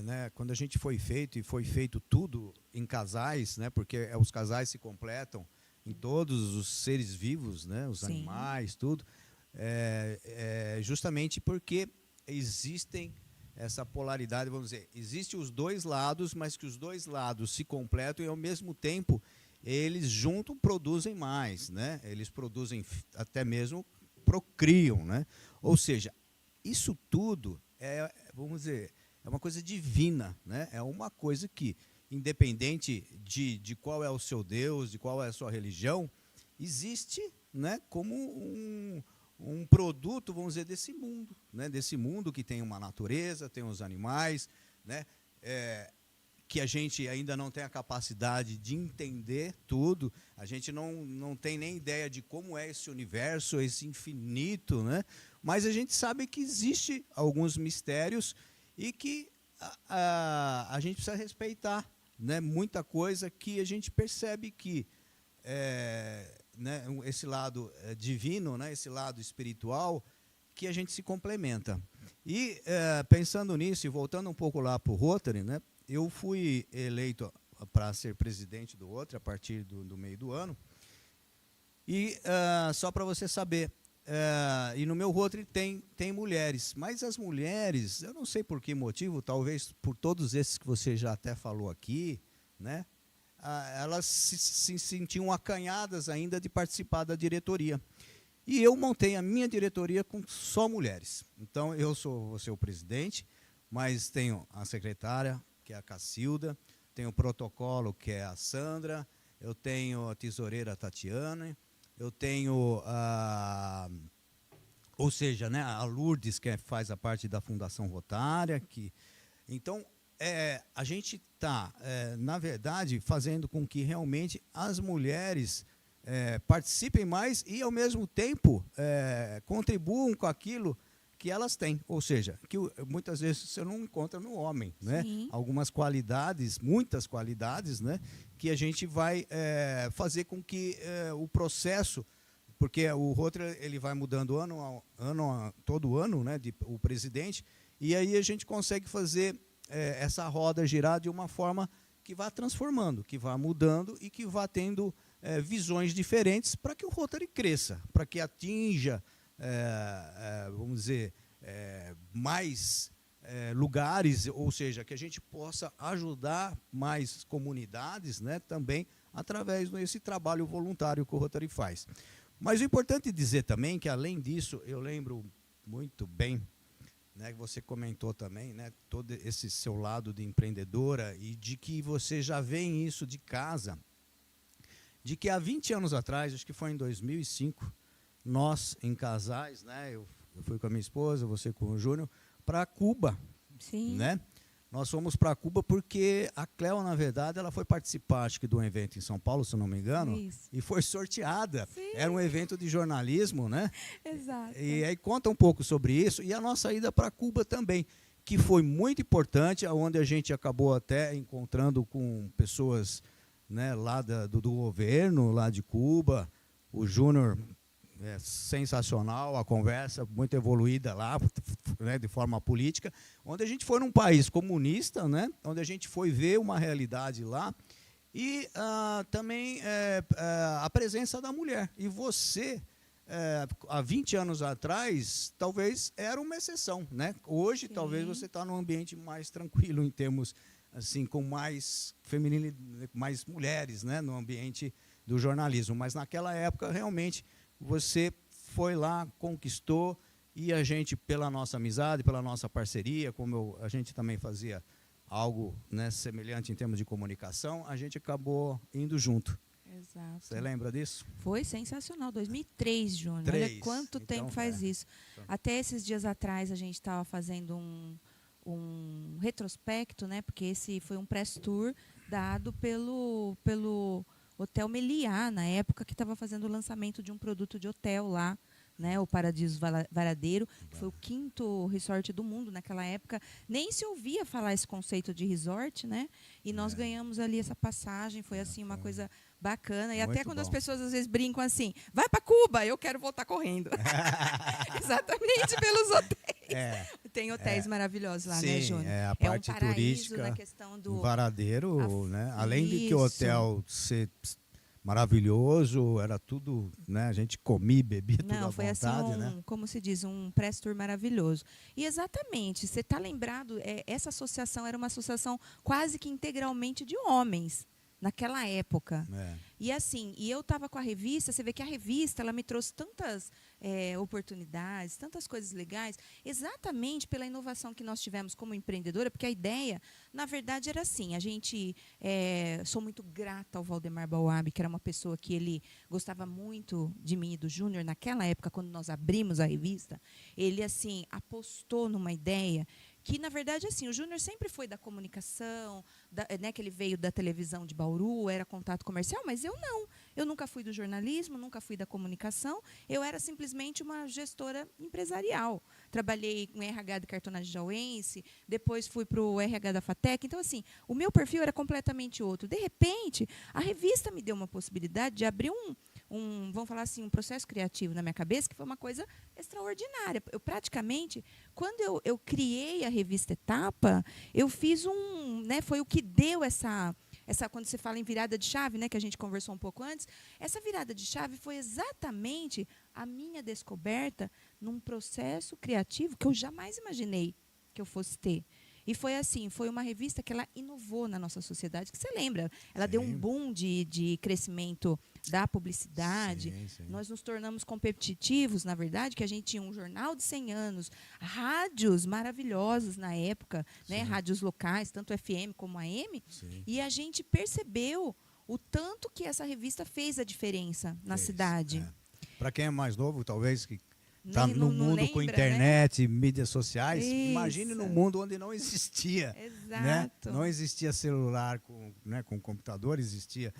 A: né, quando a gente foi feito tudo em casais, né, porque os casais se completam em todos os seres vivos, né, os
B: Sim.
A: animais, tudo, justamente porque existem essa polaridade, vamos dizer, existem os dois lados, mas que os dois lados se completam e ao mesmo tempo eles juntos produzem mais, né? Eles produzem, até mesmo procriam, né? Ou seja, isso tudo vamos dizer, é uma coisa divina, né? É uma coisa que, independente de qual é o seu Deus, de qual é a sua religião, existe, né, como um produto, vamos dizer, desse mundo, né? Desse mundo que tem uma natureza, tem os animais, né? Que a gente ainda não tem a capacidade de entender tudo, a gente não tem nem ideia de como é esse universo, esse infinito, né? Mas a gente sabe que existe alguns mistérios e que a gente precisa respeitar, né? Muita coisa que a gente percebe que né, esse lado divino, né, esse lado espiritual, que a gente se complementa. E pensando nisso e voltando um pouco lá para o Rotary, né? Eu fui eleito para ser presidente do Rotary a partir do meio do ano. E só para você saber, e no meu Rotary tem mulheres, mas as mulheres, eu não sei por que motivo, talvez por todos esses que você já até falou aqui, né? Elas se sentiam acanhadas ainda de participar da diretoria. E eu montei a minha diretoria com só mulheres. Então, eu vou ser o presidente, mas tenho a secretária, que é a Cacilda, tenho o protocolo, que é a Sandra, eu tenho a tesoureira, a Tatiana, eu tenho ou seja, né, a Lourdes, que faz a parte da Fundação Rotária. Então, a gente está, na verdade, fazendo com que realmente as mulheres participem mais e, ao mesmo tempo, contribuam com aquilo que elas têm, ou seja, que muitas vezes você não encontra no homem, né?
B: Sim.
A: Algumas qualidades, muitas qualidades, né? Que a gente vai fazer com que o processo, porque o Rotary ele vai mudando todo ano, né? O presidente, e aí a gente consegue fazer essa roda girar de uma forma que vá transformando, que vá mudando e que vá tendo visões diferentes para que o Rotary cresça, para que atinja vamos dizer, mais lugares, ou seja, que a gente possa ajudar mais comunidades, né, também através desse trabalho voluntário que o Rotary faz. Mas o importante dizer também que, além disso, eu lembro muito bem, né, que você comentou também, né, todo esse seu lado de empreendedora e de que você já vê isso de casa, de que há 20 anos atrás, acho que foi em 2005, nós, em casais, né, eu fui com a minha esposa, você com o Júnior, para Cuba.
B: Sim.
A: Né? Nós fomos para Cuba porque a Cleo, na verdade, ela foi participar, acho que, de um evento em São Paulo, se eu não me engano,
B: Isso.
A: e foi sorteada.
B: Sim.
A: Era um evento de jornalismo, né?
B: Exato.
A: E aí conta um pouco sobre isso e a nossa ida para Cuba também, que foi muito importante, onde a gente acabou até encontrando com pessoas, né, lá do governo, lá de Cuba. O Júnior, sensacional, a conversa muito evoluída lá, né, de forma política, onde a gente foi num país comunista, né, onde a gente foi ver uma realidade lá, e também a presença da mulher. E você, há 20 anos atrás, talvez era uma exceção, né? Hoje,
B: Sim.
A: talvez você está num ambiente mais tranquilo, em termos, assim, com mais feminino, mais mulheres, né, no ambiente do jornalismo. Mas naquela época, realmente, você foi lá, conquistou, e a gente, pela nossa amizade, pela nossa parceria, como a gente também fazia algo, né, semelhante em termos de comunicação, a gente acabou indo junto.
B: Exato.
A: Você lembra disso?
B: Foi sensacional, 2003, Júnior.
A: 3.
B: Olha quanto
A: Então,
B: tempo faz isso. Até esses dias atrás a gente estava fazendo um retrospecto, né? Porque esse foi um press tour dado pelo Hotel Meliá, na época que estava fazendo o lançamento de um produto de hotel lá, né, o Paradiso Varadeiro, que foi o 5º resort do mundo naquela época. Nem se ouvia falar esse conceito de resort, né? E nós ganhamos ali essa passagem, foi assim uma coisa bacana. E
A: muito
B: até quando
A: bom.
B: as pessoas às vezes brincam assim, vai para Cuba, eu quero voltar correndo. Exatamente pelos hotéis. Tem hotéis maravilhosos lá,
A: sim,
B: né, Júnior?
A: a parte
B: um paraíso
A: turística,
B: na questão do
A: Varadeiro, né? Além de que o
B: Isso.
A: hotel ser maravilhoso, era tudo, né? A gente comia e bebia tudo à
B: Não, foi
A: vontade,
B: assim,
A: né?
B: como se diz, um press tour maravilhoso. E exatamente, você está lembrado, essa associação era uma associação quase que integralmente de homens, naquela época. E assim, eu estava com a revista, você vê que a revista ela me trouxe tantas oportunidades, tantas coisas legais, exatamente pela inovação que nós tivemos como empreendedora, porque a ideia, na verdade, era assim, a gente, sou muito grata ao Valdemar Bauab, que era uma pessoa que ele gostava muito de mim e do Júnior, naquela época, quando nós abrimos a revista, ele, assim, apostou numa ideia que, na verdade, assim, o Júnior sempre foi da comunicação, né, que ele veio da televisão de Bauru, era contato comercial, mas eu não. Eu nunca fui do jornalismo, nunca fui da comunicação, eu era simplesmente uma gestora empresarial. Trabalhei com RH de cartonagem jauense, depois fui para o RH da FATEC. Então, assim, o meu perfil era completamente outro. De repente, a revista me deu uma possibilidade de abrir vamos falar assim, um processo criativo na minha cabeça, que foi uma coisa extraordinária. Eu praticamente, quando eu criei a revista Etapa, eu fiz né, foi o que deu essa quando você fala em virada de chave, né, que a gente conversou um pouco antes, essa virada de chave foi exatamente a minha descoberta num processo criativo que eu jamais imaginei que eu fosse ter. E foi assim, foi uma revista que ela inovou na nossa sociedade, que você lembra, ela deu um boom de crescimento da publicidade.
A: Sim.
B: Nós nos tornamos competitivos, na verdade, que a gente tinha um jornal de 100 anos, rádios maravilhosas na época, né, rádios locais, tanto FM como AM, e a gente percebeu o tanto que essa revista fez a diferença na cidade.
A: Para quem é mais novo, talvez, que está
B: Nem-
A: no
B: não
A: mundo
B: lembra,
A: com internet, mídias sociais,
B: Isso.
A: imagine num mundo onde não existia. Né?
B: Exato.
A: Não existia celular com computador, existia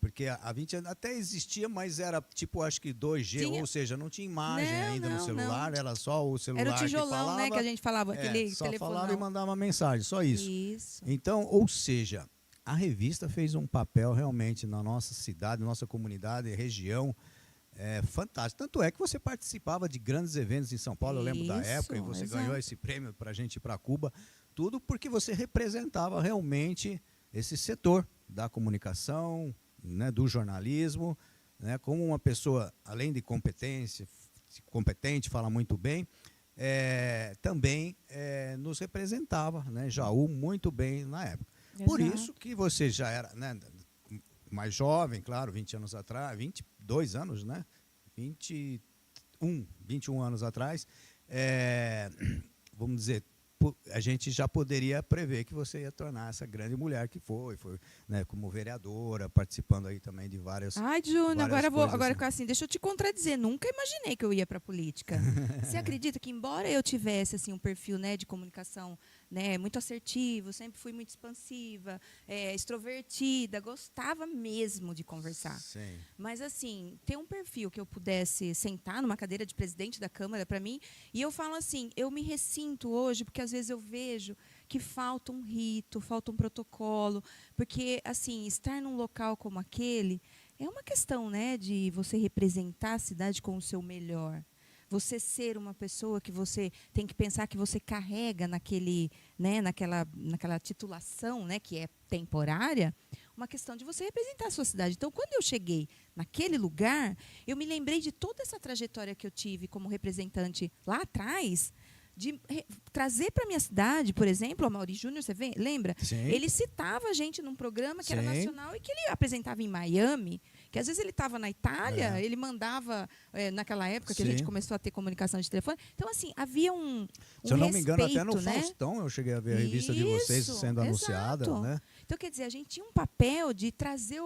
A: Porque há 20 anos até existia, mas era tipo, acho que 2G,
B: Tinha.
A: ou seja, não tinha imagem
B: Não,
A: ainda no
B: não,
A: celular,
B: não.
A: era só o celular
B: Era o
A: que
B: tijolão,
A: falava.
B: né, que a gente falava, aquele
A: Só falava e
B: telefonão.
A: mandava mensagem, só isso.
B: Isso.
A: Então, ou seja, a revista fez um papel realmente na nossa cidade, nossa comunidade, região, fantástico. Tanto é que você participava de grandes eventos em São Paulo, eu lembro da época, e
B: Isso,
A: você
B: exato.
A: ganhou esse prêmio para a gente ir para Cuba, tudo porque você representava realmente esse setor da comunicação, né, do jornalismo, né, como uma pessoa, além de competente, fala muito bem, também nos representava, né, Jaú, muito bem na época. Por
B: Exato.
A: isso que você já era, né, mais jovem, claro, 20 anos atrás, 22 anos, né? 21 anos atrás, vamos dizer, a gente já poderia prever que você ia tornar essa grande mulher que foi, né, como vereadora, participando aí também de várias.
B: Ai, Júnior,
A: várias
B: agora
A: coisas,
B: assim, deixa eu te contradizer, nunca imaginei que eu ia para a política. Você acredita que embora eu tivesse assim um perfil, né, de comunicação, né, muito assertivo, sempre fui muito expansiva, extrovertida, gostava mesmo de conversar.
A: Sim.
B: Mas assim, ter um perfil que eu pudesse sentar numa cadeira de presidente da Câmara para mim, e eu falo assim, eu me ressinto hoje porque às vezes eu vejo que falta um rito, falta um protocolo, porque assim, estar num local como aquele é uma questão, né, de você representar a cidade com o seu melhor. Você ser uma pessoa que você tem que pensar que você carrega naquele, né, naquela titulação, né, que é temporária, uma questão de você representar a sua cidade. Então, quando eu cheguei naquele lugar, eu me lembrei de toda essa trajetória que eu tive como representante lá atrás, de trazer para a minha cidade, por exemplo, o Amaury Júnior, você lembra?
A: Sim.
B: Ele citava a gente num programa que era
A: Sim.
B: nacional e que ele apresentava em Miami, que às vezes ele estava na Itália, ele mandava, naquela época que a
A: Sim.
B: gente começou a ter comunicação de telefone. Então, assim, havia um
A: Se eu não me engano,
B: respeito,
A: até no
B: né?
A: Faustão eu cheguei a ver a revista de vocês
B: Isso,
A: sendo anunciada,
B: exato.
A: né?
B: Então, quer dizer, a gente tinha um papel de trazer,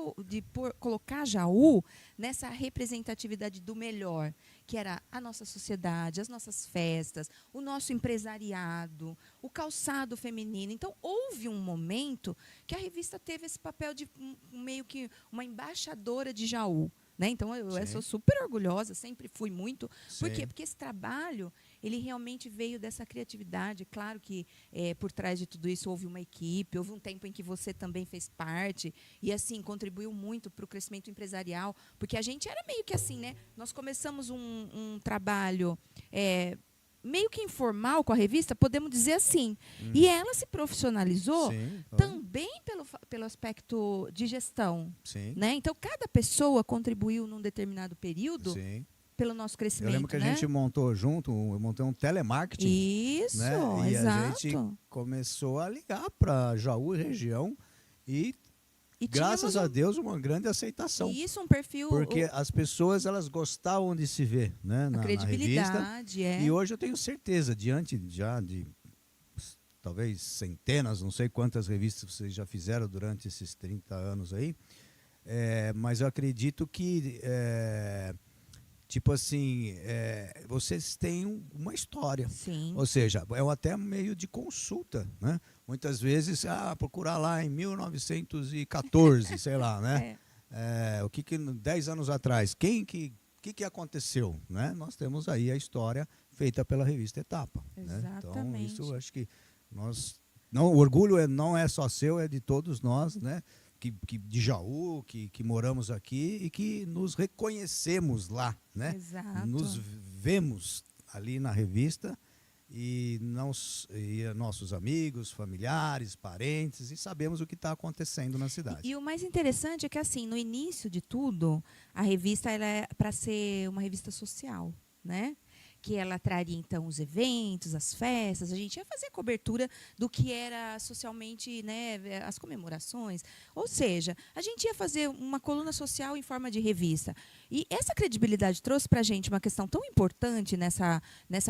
B: colocar Jaú nessa representatividade do melhor, que era a nossa sociedade, as nossas festas, o nosso empresariado, o calçado feminino. Então, houve um momento que a revista teve esse papel de meio que uma embaixadora de Jaú. Né? Então, eu sou super orgulhosa, sempre fui muito. Por quê? Porque esse trabalho, ele realmente veio dessa criatividade. Claro que por trás de tudo isso houve uma equipe, houve um tempo em que você também fez parte e, assim, contribuiu muito para o crescimento empresarial, porque a gente era meio que assim, né? Nós começamos um trabalho meio que informal com a revista, podemos dizer assim. E ela se profissionalizou também pelo aspecto de gestão. Né? Então, cada pessoa contribuiu num determinado período pelo nosso crescimento.
A: Eu lembro que a
B: né?
A: gente montou junto, eu montei um telemarketing.
B: Isso,
A: né? E
B: exato.
A: a gente começou a ligar para Jaú região e graças a Deus, uma grande aceitação.
B: Isso, um perfil...
A: Porque as pessoas, elas gostavam de se ver, né, na
B: credibilidade,
A: revista. E hoje eu tenho certeza, diante já de talvez centenas, não sei quantas revistas vocês já fizeram durante esses 30 anos aí, mas eu acredito que, tipo assim, vocês têm uma história.
B: Sim.
A: Ou seja, é até meio de consulta, né? Muitas vezes, procurar lá em 1914, sei lá, né? O que 10 anos atrás, o que aconteceu, né? Nós temos aí a história feita pela revista Etapa.
B: Exatamente.
A: Né? Então, isso acho que o orgulho não é só seu, é de todos nós, né? De Jaú, que moramos aqui e que nos reconhecemos lá, né?
B: Exato.
A: Nos vemos ali na revista e nossos amigos, familiares, parentes, e sabemos o que está acontecendo na cidade.
B: E o mais interessante é que, assim, no início de tudo, a revista ela é para ser uma revista social, né? Que ela traria, então, os eventos, as festas, a gente ia fazer cobertura do que era socialmente, né, as comemorações. Ou seja, a gente ia fazer uma coluna social em forma de revista. E essa credibilidade trouxe para a gente uma questão tão importante nessa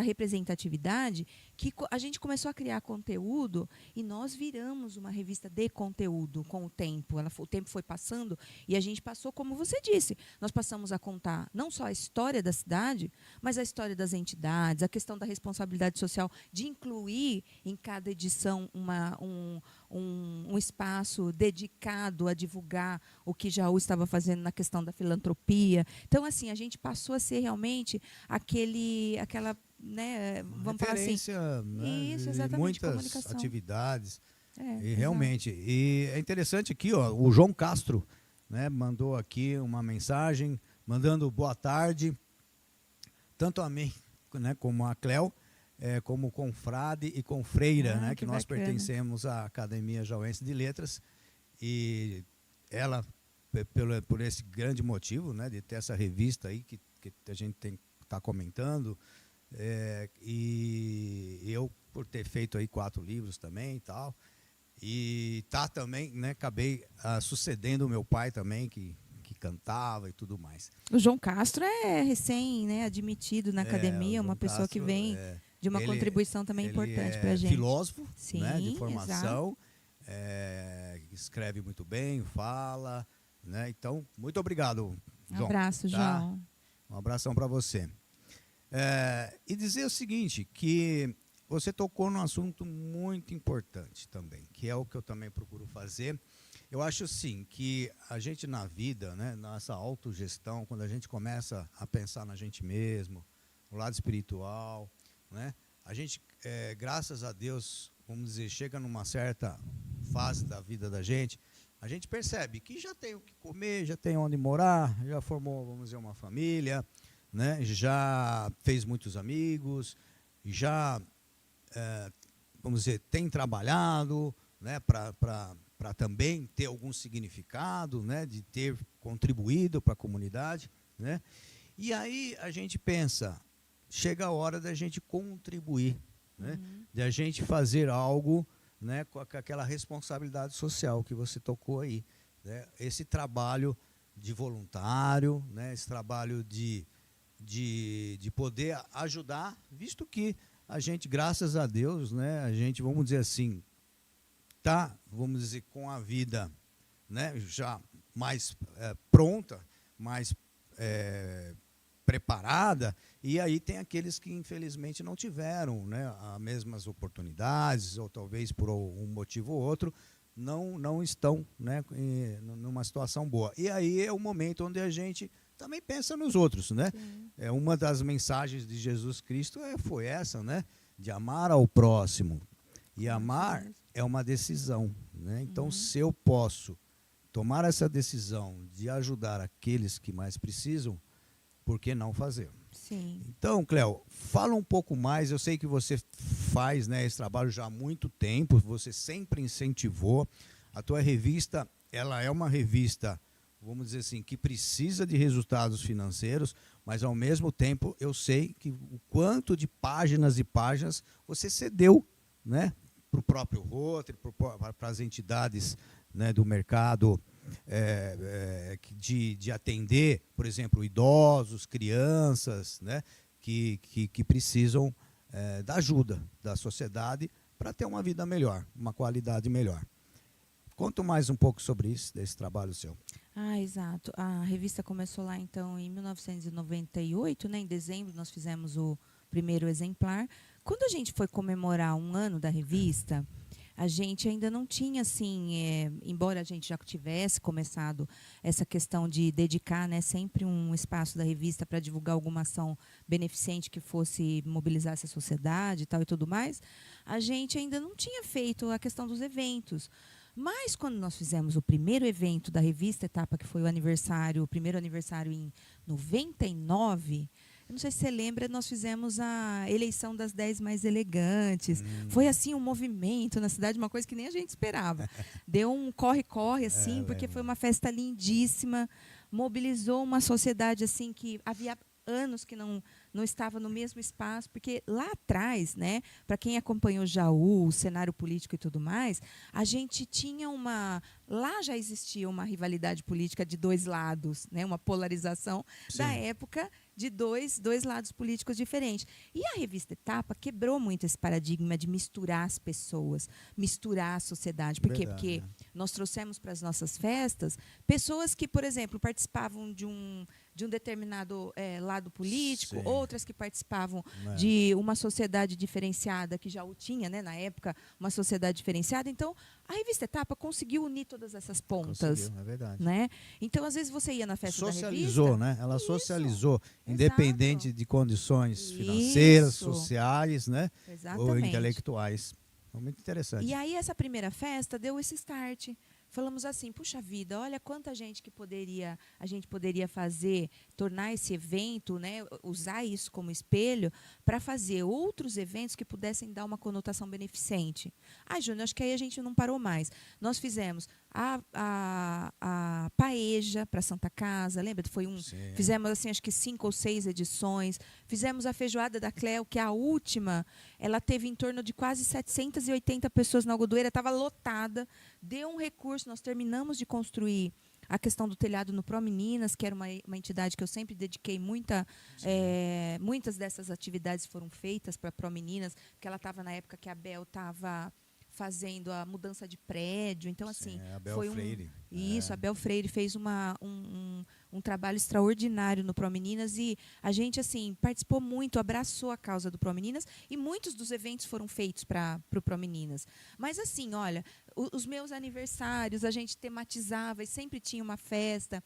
B: representatividade, que a gente começou a criar conteúdo e nós viramos uma revista de conteúdo com o tempo. O tempo foi passando e a gente passou, como você disse, nós passamos a contar não só a história da cidade, mas a história das entidades, a questão da responsabilidade social, de incluir em cada edição um espaço dedicado a divulgar o que Jaú estava fazendo na questão da filantropia. Então, assim, a gente passou a ser realmente aquela, né, vamos falar assim,
A: né,
B: isso,
A: de
B: exatamente,
A: muitas
B: comunicação.
A: atividades. E
B: Exato.
A: realmente, e é interessante aqui, ó, o João Castro, né, mandou aqui uma mensagem, mandando boa tarde, tanto a mim, né, como a Cléo, como confrade e confreira, né, que nós
B: bacana.
A: pertencemos à Academia Jauense de Letras, e ela, por esse grande motivo, né, de ter essa revista aí que a gente está comentando, e eu por ter feito aí 4 livros também e tal, e também, né, acabei sucedendo o meu pai também, que cantava e tudo mais.
B: O João Castro é recém, né, admitido na academia, uma pessoa
A: Castro,
B: que vem de uma contribuição também importante para a gente.
A: Filósofo,
B: sim,
A: né, de formação, escreve muito bem, fala, né, então, muito obrigado, João.
B: Um abraço,
A: tá?
B: João.
A: Um abração para você. E dizer o seguinte, que você tocou num assunto muito importante também, que é o que eu também procuro fazer. Eu acho, assim, que a gente na vida, né, nessa autogestão, quando a gente começa a pensar na gente mesmo, no lado espiritual, né, a gente, graças a Deus, vamos dizer, chega numa certa fase da vida da gente, a gente percebe que já tem o que comer, já tem onde morar, já formou, vamos dizer, uma família, né, já fez muitos amigos, já, vamos dizer, tem trabalhado, né, para também ter algum significado, né, de ter contribuído para a comunidade, né? E aí a gente pensa, chega a hora da gente contribuir, né? De a gente fazer algo, né, com aquela responsabilidade social que você tocou aí, né? Esse trabalho de voluntário, né? Esse trabalho de poder ajudar, visto que a gente, graças a Deus, né, a gente, vamos dizer assim, vamos dizer, com a vida, né, já mais pronta, mais preparada, e aí tem aqueles que infelizmente não tiveram, né, as mesmas oportunidades, ou talvez por um motivo ou outro, não estão, né, numa situação boa. E aí é o momento onde a gente também pensa nos outros, né? Uma das mensagens de Jesus Cristo foi essa, né, de amar ao próximo. E amar é uma decisão, né? Então, se eu posso tomar essa decisão de ajudar aqueles que mais precisam, por que não fazer?
B: Sim.
A: Então, Cléo, fala um pouco mais. Eu sei que você faz, né, esse trabalho já há muito tempo, você sempre incentivou. A tua revista, ela é uma revista, vamos dizer assim, que precisa de resultados financeiros, mas ao mesmo tempo eu sei que o quanto de páginas e páginas você cedeu, né, para o próprio Rotary, para as entidades, né, do mercado, de atender, por exemplo, idosos, crianças, né, que precisam da ajuda da sociedade para ter uma vida melhor, uma qualidade melhor. Conta mais um pouco sobre isso, desse trabalho seu.
B: Exato. A revista começou lá, então, em 1998, né? Em dezembro, nós fizemos o primeiro exemplar. Quando a gente foi comemorar 1 ano da revista, a gente ainda não tinha, assim, embora a gente já tivesse começado essa questão de dedicar, né, sempre um espaço da revista para divulgar alguma ação beneficente que fosse mobilizar essa sociedade e tal e tudo mais, a gente ainda não tinha feito a questão dos eventos. Mas, quando nós fizemos o primeiro evento da revista Etapa, que foi o primeiro aniversário em 99, eu não sei se você lembra, nós fizemos a eleição das 10 mais elegantes. Foi, assim, um movimento na cidade, uma coisa que nem a gente esperava. Deu um corre-corre, assim, porque foi uma festa lindíssima, mobilizou uma sociedade, assim, que havia anos que não estava no mesmo espaço, porque lá atrás, né, para quem acompanhou Jaú, o cenário político e tudo mais, a gente tinha lá já existia uma rivalidade política de 2 lados, né, uma polarização da época de dois lados políticos diferentes. E a revista Etapa quebrou muito esse paradigma de misturar as pessoas, misturar a sociedade. Por quê?
A: Verdade,
B: Porque
A: né?
B: nós trouxemos para as nossas festas pessoas que, por exemplo, participavam de um determinado lado político,
A: Sim.
B: outras que participavam
A: É.
B: de uma sociedade diferenciada, que já o tinha, né, na época, uma sociedade diferenciada. Então, a revista Etapa conseguiu unir todas essas pontas.
A: Conseguiu, é verdade.
B: Né? Então, às vezes, você ia na festa
A: Socializou,
B: da revista.
A: né? Ela
B: Isso,
A: socializou,
B: exato.
A: independente de condições financeiras,
B: Isso,
A: sociais, né? Ou
B: exatamente.
A: intelectuais. É muito interessante.
B: E aí, essa primeira festa deu esse start. Falamos assim, puxa vida, olha quanta gente que a gente poderia fazer, tornar esse evento, né, usar isso como espelho para fazer outros eventos que pudessem dar uma conotação beneficente. Júnior, acho que aí a gente não parou mais. Nós fizemos a Paeja para Santa Casa, lembra? Fizemos assim, acho que 5 ou 6 edições. Fizemos a Feijoada da Cleo, que é a última, ela teve em torno de quase 780 pessoas na Algodoeira, estava lotada, deu um recurso, nós terminamos de construir a questão do telhado no Pró-Meninas, que era uma entidade que eu sempre dediquei muitas dessas atividades foram feitas para Pró-Meninas, porque ela estava na época que a Bel estava fazendo a mudança de prédio. Então, assim,
A: a Bel
B: foi
A: Freire.
B: Isso, a Bel Freire fez um trabalho extraordinário no Pró-Meninas e a gente, assim, participou muito, abraçou a causa do Pró-Meninas e muitos dos eventos foram feitos para o Pró-Meninas. Mas, assim, olha, os meus aniversários, a gente tematizava e sempre tinha uma festa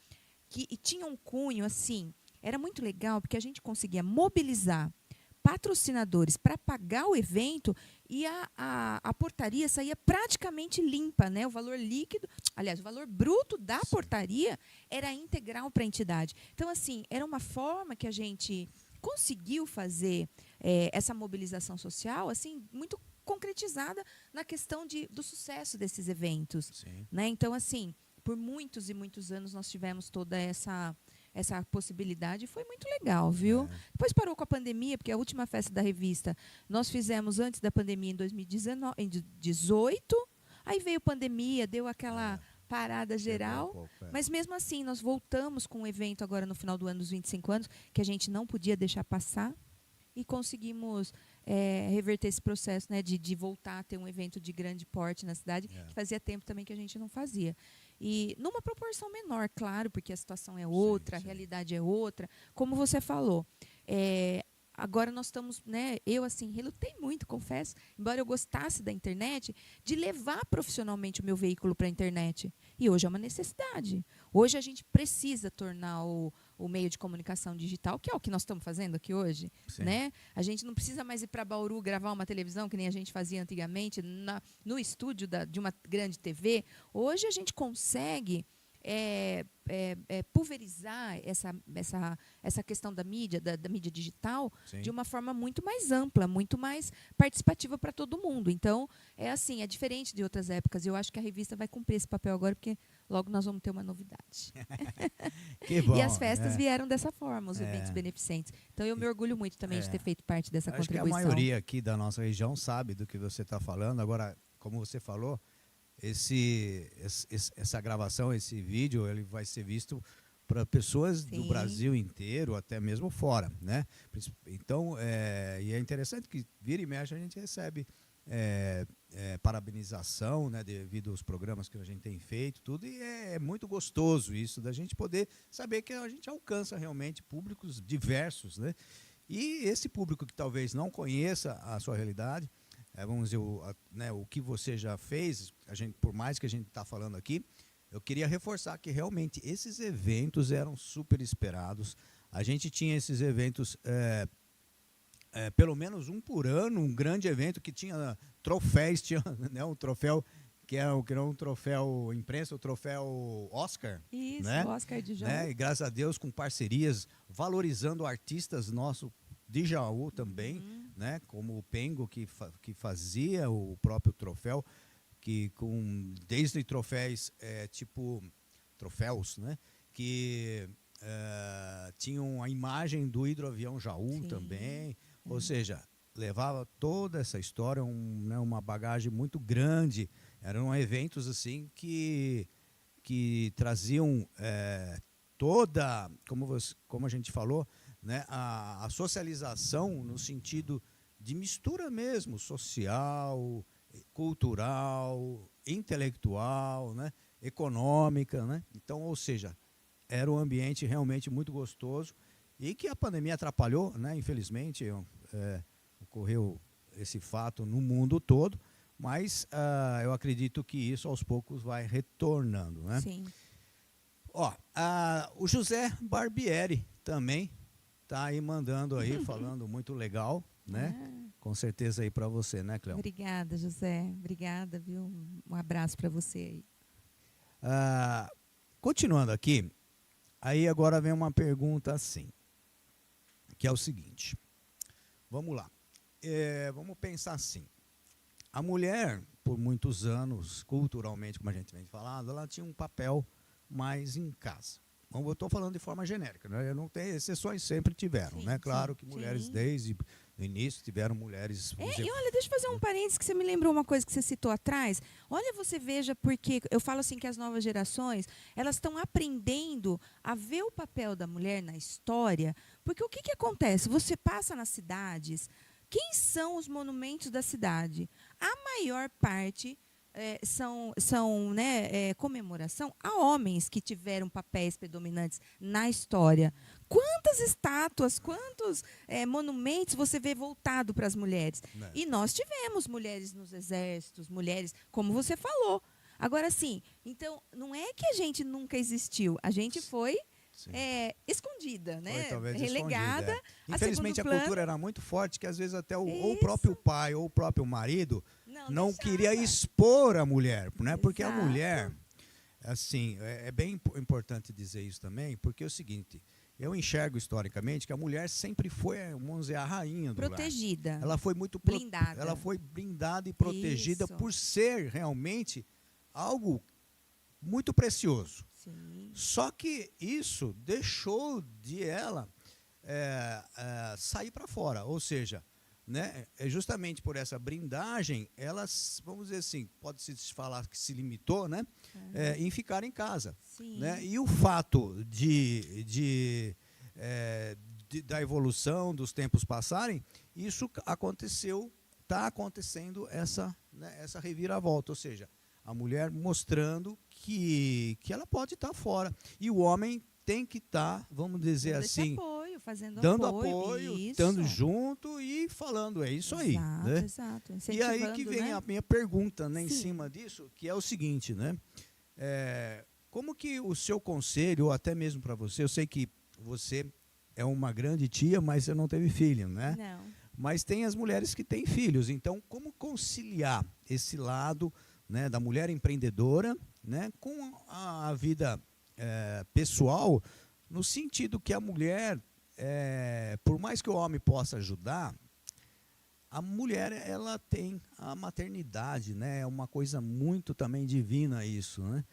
B: e tinha um cunho, assim, era muito legal porque a gente conseguia mobilizar patrocinadores para pagar o evento e a portaria saía praticamente limpa, né? O valor líquido, aliás, o valor bruto da portaria era integral para a entidade. Então, assim, era uma forma que a gente conseguiu fazer essa mobilização social, assim, muito concretizada na questão do sucesso desses eventos. Né? Então, assim, por muitos e muitos anos nós tivemos toda essa possibilidade, foi muito legal, viu? Depois parou com a pandemia, porque a última festa da revista nós fizemos antes da pandemia em 2018, aí veio pandemia, deu aquela parada geral, mas mesmo assim nós voltamos com um evento agora no final do ano dos 25 anos, que a gente não podia deixar passar, e conseguimos reverter esse processo, né, de voltar a ter um evento de grande porte na cidade, que fazia tempo também que a gente não fazia. E numa proporção menor, claro, porque a situação é outra, a realidade é outra. Como você falou, agora nós estamos, né, eu assim, relutei muito, confesso, embora eu gostasse da internet, de levar profissionalmente o meu veículo para a internet. E hoje é uma necessidade. Hoje a gente precisa tornar o meio de comunicação digital, que é o que nós estamos fazendo aqui hoje. Né? A gente não precisa mais ir para Bauru gravar uma televisão, que nem a gente fazia antigamente, no estúdio de uma grande TV. Hoje a gente consegue pulverizar essa questão da mídia, da mídia digital, de uma forma muito mais ampla, muito mais participativa para todo mundo. Então, é diferente de outras épocas. Eu acho que a revista vai cumprir esse papel agora, porque logo nós vamos ter uma novidade.
A: Que bom.
B: E as festas vieram dessa forma, os eventos beneficentes. Então, eu me orgulho muito também de ter feito parte dessa contribuição.
A: Acho que a maioria aqui da nossa região sabe do que você está falando. Agora, como você falou, essa gravação, esse vídeo, ele vai ser visto para pessoas do Brasil inteiro, até mesmo fora, né? Então, e é interessante que vira e mexe a gente recebe parabenização, né, devido aos programas que a gente tem feito, tudo, e é muito gostoso isso, da gente poder saber que a gente alcança realmente públicos diversos, né? E esse público que talvez não conheça a sua realidade, vamos dizer, o que você já fez, por mais que a gente está falando aqui, eu queria reforçar que realmente esses eventos eram super esperados. A gente tinha esses eventos, pelo menos um por ano, um grande evento que tinha troféus, tinha, né, um troféu que era um troféu imprensa, o troféu Oscar.
B: Isso,
A: né?
B: Oscar de Jaú.
A: Né? E graças a Deus, com parcerias, valorizando artistas nossos de Jaú também, né? Como o Pengo, que fazia o próprio troféu, que desde troféus, troféus, né? Que tinham a imagem do hidroavião Jaú também, ou seja, levava toda essa história, uma bagagem muito grande. Eram eventos assim que traziam toda, como a gente falou, né, a socialização no sentido de mistura mesmo, social, cultural, intelectual, né, econômica, né? Então, ou seja, era um ambiente realmente muito gostoso e que a pandemia atrapalhou, né? Infelizmente, ocorreu esse fato no mundo todo, mas eu acredito que isso aos poucos vai retornando, né?
B: Sim.
A: Ó, o José Barbieri também está aí mandando aí, falando muito legal, né? Com certeza aí para você, né, Cleo?
B: Obrigada, José. Obrigada, viu? Um abraço para você aí.
A: Continuando aqui, aí agora vem uma pergunta assim, que é o seguinte. Vamos lá. Vamos pensar assim. A mulher, por muitos anos, culturalmente, como a gente vem falando, ela tinha um papel mais em casa. Bom, eu estou falando de forma genérica, né? Não tem exceções, sempre tiveram,
B: Sim,
A: né? Claro
B: sim,
A: que mulheres
B: sim.
A: desde o início tiveram mulheres. Vamos dizer,
B: E olha, deixa eu fazer um parênteses que você me lembrou uma coisa que você citou atrás. Olha, você veja, porque eu falo assim que as novas gerações, elas estão aprendendo a ver o papel da mulher na história, porque o que, que acontece? Você passa nas cidades, quem são os monumentos da cidade? A maior parte são né, comemoração a homens que tiveram papéis predominantes na história. Quantas estátuas, quantos monumentos você vê voltado para as mulheres?
A: né?
B: E nós tivemos mulheres nos exércitos, mulheres, como você falou. Agora, sim, então, não é que a gente nunca existiu, a gente foi escondida,
A: Foi
B: né?
A: talvez
B: relegada.
A: escondida. Infelizmente a cultura era muito forte que às vezes até ou o
B: Isso.
A: próprio pai ou o próprio marido não
B: deixava.
A: queria expor a mulher, né? Porque a
B: Exato.
A: mulher, assim, é bem importante dizer isso também, porque é o seguinte, eu enxergo historicamente que a mulher sempre foi, vamos dizer, a rainha do
B: protegida.
A: lar. Ela foi muito
B: blindada.
A: Ela foi blindada e protegida
B: Isso.
A: por ser realmente algo muito precioso.
B: Sim.
A: Só que isso deixou de ela sair para fora, ou seja, né, justamente por essa blindagem, ela, vamos dizer assim, pode-se falar que se limitou, né, em ficar em casa.
B: Sim.
A: Né, e o fato da evolução dos tempos passarem, isso aconteceu, está acontecendo essa reviravolta, ou seja, a mulher mostrando que ela pode estar fora. E o homem tem que estar, vamos dizer
B: dando
A: assim,
B: apoio, fazendo
A: dando apoio, estando junto e falando, é isso aí. Né?
B: Exato.
A: E aí que vem, né, a minha pergunta, né, em cima disso, que é o seguinte, né? Como que o seu conselho, ou até mesmo para você, eu sei que você é uma grande tia, mas você não teve filho, né?
B: Não.
A: Mas tem as mulheres que têm filhos, então como conciliar esse lado, né, da mulher empreendedora, né, com a vida pessoal, no sentido que a mulher, por mais que o homem possa ajudar, a mulher ela tem a maternidade, né, é uma coisa muito também divina isso, né?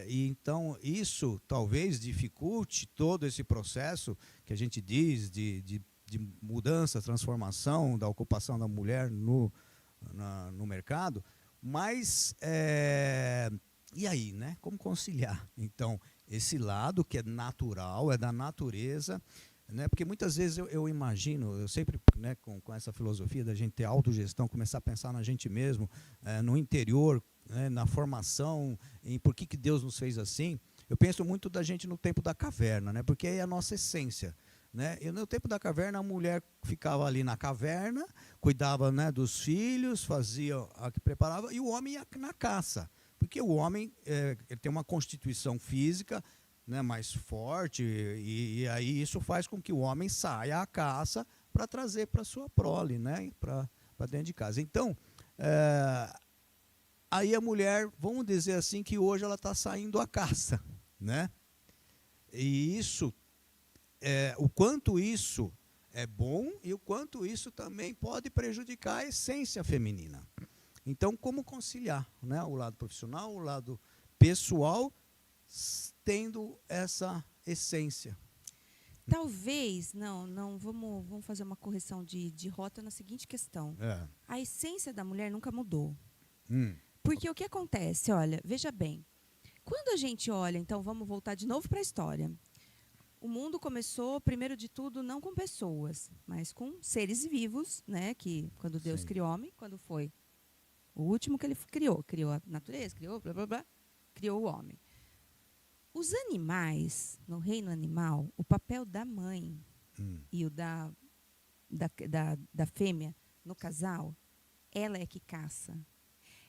A: E então isso talvez dificulte todo esse processo que a gente diz de mudança, transformação da ocupação da mulher no mercado. Mas, e aí, né? Como conciliar? Então, esse lado que é natural, é da natureza, né? Porque muitas vezes eu imagino, eu sempre, né, com essa filosofia da gente ter autogestão, começar a pensar na gente mesmo, no interior, né, na formação, em por que Deus nos fez assim, eu penso muito da gente no tempo da caverna, né? Porque é a nossa essência. Né? E no tempo da caverna, a mulher ficava ali na caverna, cuidava, né, dos filhos, fazia a que preparava, e o homem ia na caça. Porque o homem ele tem uma constituição física, né, mais forte, e aí isso faz com que o homem saia à caça para trazer para sua prole, né, para dentro de casa. Então, aí a mulher, vamos dizer assim, que hoje ela está saindo à caça. Né? E isso o quanto isso é bom e o quanto isso também pode prejudicar a essência feminina. Então, como conciliar, né, o lado profissional, o lado pessoal, tendo essa essência?
B: Talvez, não vamos fazer uma correção de rota na seguinte questão. A essência da mulher nunca mudou. Porque o que acontece, olha, veja bem, quando a gente olha, então vamos voltar de novo para a história. o mundo começou, primeiro de tudo, não com pessoas, mas com seres vivos, né? Que quando Deus
A: Sim.
B: criou o homem, quando foi o último que ele criou a natureza, criou, blá, blá, blá, criou o homem. Os animais, no reino animal, o papel da mãe e o da fêmea no casal, ela é que caça.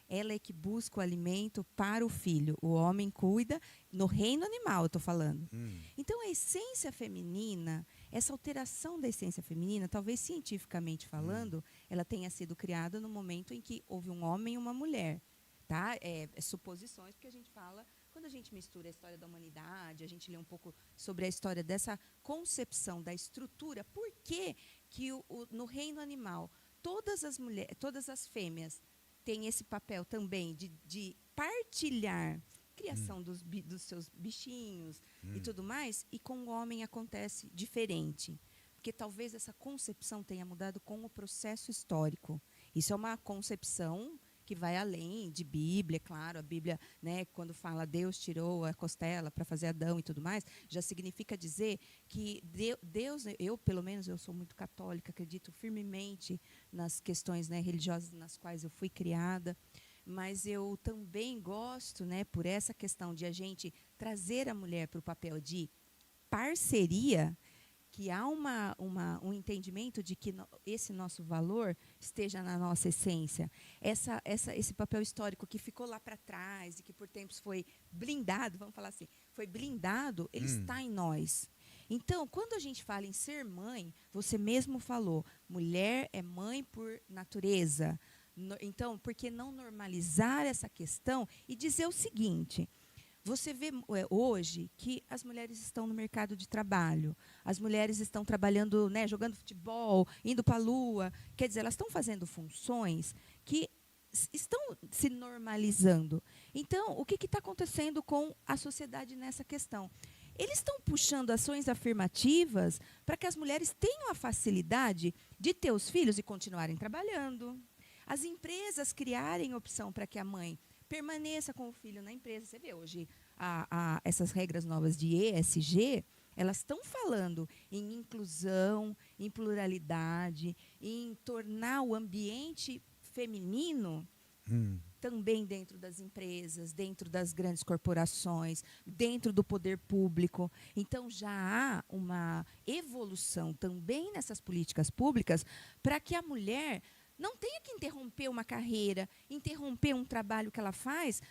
B: Ela é que busca o alimento para o filho. O homem cuida, no reino animal, eu estou falando. Então, a essência feminina, essa alteração da essência feminina, talvez cientificamente falando, ela tenha sido criada no momento em que houve um homem e uma mulher. Tá? Suposições, porque a gente fala, quando a gente mistura a história da humanidade, a gente lê um pouco sobre a história dessa concepção da estrutura, por que no reino animal todas as fêmeas têm esse papel também de partilhar criação dos seus bichinhos e tudo mais, e com o homem acontece diferente. Porque talvez essa concepção tenha mudado com o processo histórico. Isso é uma concepção que vai além de Bíblia, claro, a Bíblia, né, quando fala Deus tirou a costela para fazer Adão e tudo mais, já significa dizer que Deus, eu pelo menos eu sou muito católica, acredito firmemente nas questões, né, religiosas nas quais eu fui criada, mas eu também gosto, né, por essa questão de a gente trazer a mulher para o papel de parceria, que há um entendimento de que esse nosso valor esteja na nossa essência. Esse papel histórico que ficou lá para trás e que por tempos foi blindado, vamos falar assim, foi blindado, ele está em nós. Então, quando a gente fala em ser mãe, você mesmo falou, mulher é mãe por natureza. Então, por que não normalizar essa questão e dizer o seguinte... Você vê hoje que as mulheres estão no mercado de trabalho, as mulheres estão trabalhando, né, jogando futebol, indo para a lua. Quer dizer, elas estão fazendo funções que estão se normalizando. Então, o que está acontecendo com a sociedade nessa questão? Eles estão puxando ações afirmativas para que as mulheres tenham a facilidade de ter os filhos e continuarem trabalhando. As empresas criarem opção para que a mãe permaneça com o filho na empresa. Você vê hoje essas regras novas de ESG, elas estão falando em inclusão, em pluralidade, em tornar o ambiente feminino também dentro das empresas, dentro das grandes corporações, dentro do poder público. Então, já há uma evolução também nessas políticas públicas para que a mulher não tenha que interromper uma carreira, interromper um trabalho que ela faz,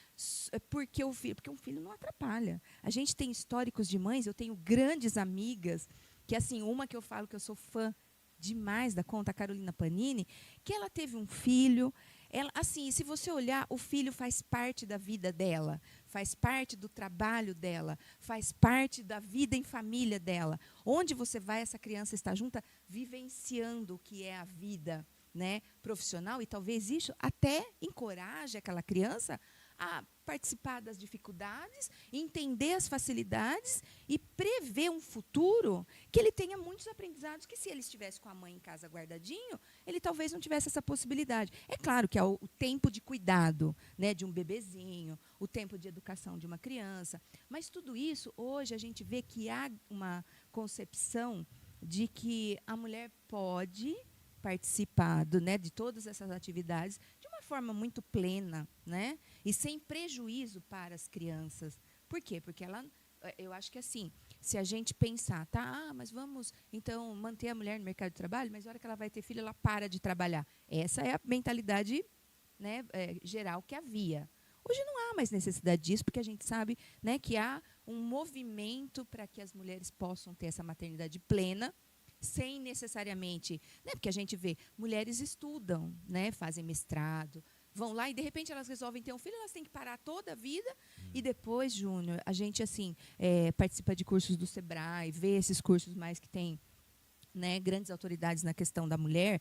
B: porque um filho não atrapalha. A gente tem históricos de mães, eu tenho grandes amigas, que assim, uma que eu falo que eu sou fã demais da conta, a Carolina Panini, que ela teve um filho, ela, assim, se você olhar, o filho faz parte da vida dela, faz parte do trabalho dela, faz parte da vida em família dela. Onde você vai, essa criança está junta, vivenciando o que é a vida, né, profissional, e talvez isso até encoraje aquela criança a participar das dificuldades, entender as facilidades e prever um futuro que ele tenha muitos aprendizados que, se ele estivesse com a mãe em casa guardadinho, ele talvez não tivesse essa possibilidade. É claro que é o tempo de cuidado, né, de um bebezinho, o tempo de educação de uma criança, mas tudo isso, hoje, a gente vê que há uma concepção de que a mulher pode participar de todas essas atividades de uma forma muito plena, né? E sem prejuízo para as crianças. Por quê? Porque eu acho que assim, se a gente pensar, mas vamos então manter a mulher no mercado de trabalho, mas na hora que ela vai ter filho, ela para de trabalhar. Essa é a mentalidade, né, geral que havia. Hoje não há mais necessidade disso, porque a gente sabe, né, que há um movimento para que as mulheres possam ter essa maternidade plena, sem necessariamente, né, porque a gente vê, mulheres estudam, né, fazem mestrado, vão lá e, de repente, elas resolvem ter um filho, elas têm que parar toda a vida. E depois, Júnior, a gente assim participa de cursos do Sebrae, vê esses cursos mais que tem, né, grandes autoridades na questão da mulher,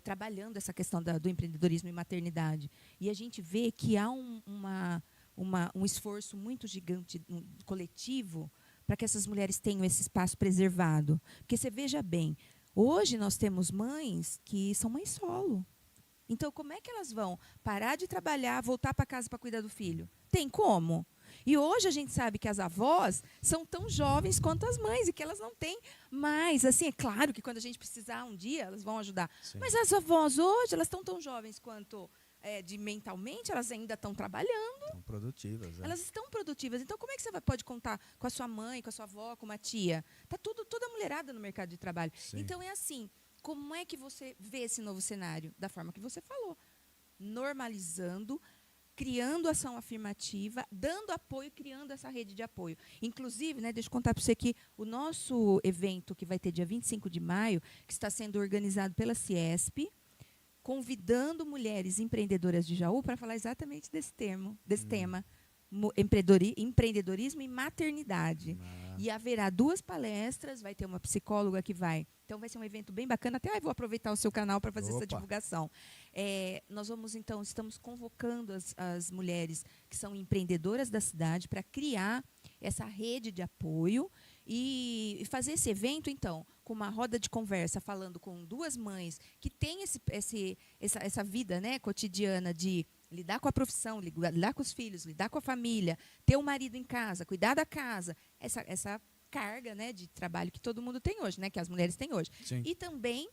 B: trabalhando essa questão do empreendedorismo e maternidade. E a gente vê que há um esforço muito gigante coletivo para que essas mulheres tenham esse espaço preservado. Porque você veja bem, hoje nós temos mães que são mães solo. Então, como é que elas vão parar de trabalhar, voltar para casa para cuidar do filho? Tem como? E hoje a gente sabe que as avós são tão jovens quanto as mães e que elas não têm mais. Assim, é claro que quando a gente precisar um dia, elas vão ajudar.
A: Sim.
B: Mas as avós hoje, elas estão tão jovens quanto de mentalmente, elas ainda estão trabalhando.
A: São produtivas.
B: Elas estão produtivas. Então, como é que você pode contar com a sua mãe, com a sua avó, com uma tia? Está toda mulherada no mercado de trabalho.
A: Sim.
B: Então, é assim, como é que você vê esse novo cenário? Da forma que você falou. Normalizando, criando ação afirmativa, dando apoio, criando essa rede de apoio. Inclusive, né, deixa eu contar para você que o nosso evento, que vai ter dia 25 de maio, que está sendo organizado pela Ciesp, convidando mulheres empreendedoras de Jaú para falar exatamente desse tema, empreendedorismo e maternidade. E haverá 2 palestras, vai ter uma psicóloga que vai. Então, vai ser um evento bem bacana. Até vou aproveitar o seu canal para fazer essa divulgação. Nós vamos, então, estamos convocando as mulheres que são empreendedoras da cidade para criar essa rede de apoio e fazer esse evento, então, com uma roda de conversa, falando com 2 mães que têm essa vida, né, cotidiana de lidar com a profissão, lidar com os filhos, lidar com a família, ter um marido em casa, cuidar da casa, essa carga, né, de trabalho que todo mundo tem hoje, né, que as mulheres têm hoje.
A: Sim.
B: E também,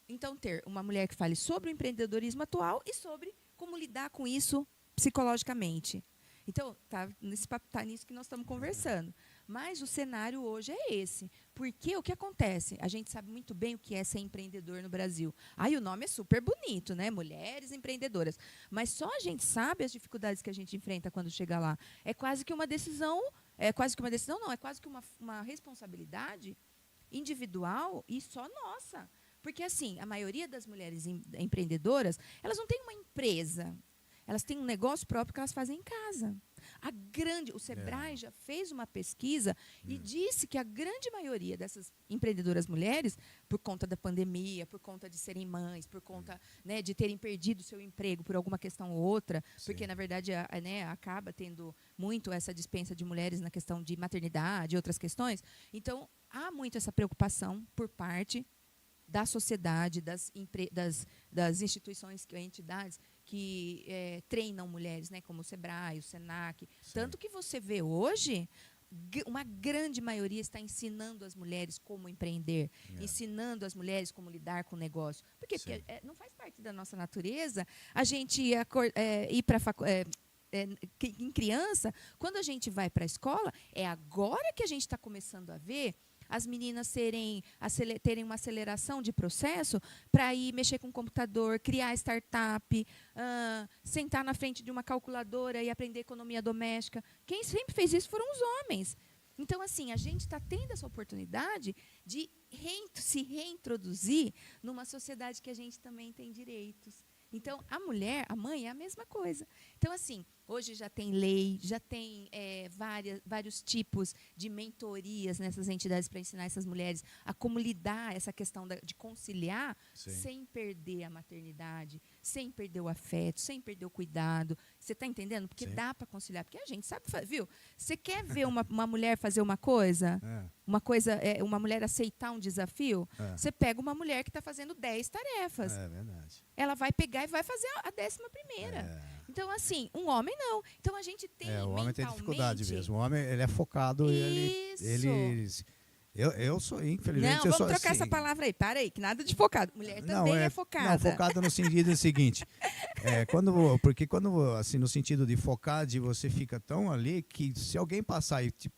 B: então, ter uma mulher que fale sobre o empreendedorismo atual e sobre como lidar com isso psicologicamente. Então, tá nisso que nós estamos conversando. Mas o cenário hoje é esse. Porque o que acontece? A gente sabe muito bem o que é ser empreendedor no Brasil. Aí o nome é super bonito, né? Mulheres empreendedoras. Mas só a gente sabe as dificuldades que a gente enfrenta quando chega lá. É quase que uma decisão, é quase que uma responsabilidade individual e só nossa. Porque, assim, a maioria das mulheres empreendedoras, elas não têm uma empresa. Elas têm um negócio próprio que elas fazem em casa. O Sebrae já fez uma pesquisa e disse que a grande maioria dessas empreendedoras mulheres, por conta da pandemia, por conta de serem mães, por conta, né, de terem perdido seu emprego por alguma questão ou outra, porque, na verdade, né, acaba tendo muito essa dispensa de mulheres na questão de maternidade e outras questões. Então, há muito essa preocupação por parte da sociedade, das instituições, entidades que treinam mulheres, né, como o Sebrae, o Senac.
A: Sim. Tanto
B: que você vê hoje, uma grande maioria está ensinando as mulheres como empreender, ensinando as mulheres como lidar com o negócio. Porque não faz parte da nossa natureza a gente ir para em criança, quando a gente vai para a escola, é agora que a gente está começando a ver as meninas terem uma aceleração de processo para ir mexer com o computador, criar startup, sentar na frente de uma calculadora e aprender economia doméstica. Quem sempre fez isso foram os homens. Então, assim, a gente está tendo essa oportunidade de se reintroduzir numa sociedade que a gente também tem direitos. Então, a mãe, é a mesma coisa. Então, assim, hoje já tem lei, já tem vários tipos de mentorias nessas entidades para ensinar essas mulheres a como lidar essa questão de conciliar sem perder a maternidade, sem perder o afeto, sem perder o cuidado. Você está entendendo? Porque dá para conciliar. Porque a gente sabe, viu? Você quer ver uma mulher fazer uma coisa? Uma mulher aceitar um desafio? Você pega uma mulher que está fazendo 10 tarefas.
A: É verdade.
B: Ela vai pegar e vai fazer a 11ª. Então, assim, um homem não. Então, a gente tem
A: o homem tem dificuldade mesmo. O homem, ele é focado. Eu sou, infelizmente,
B: vamos trocar essa palavra aí. Para aí, que nada de focado. Mulher também é focada.
A: Não, focado no sentido seguinte. Porque quando, assim, no sentido de focar, de você fica tão ali que se alguém passar e te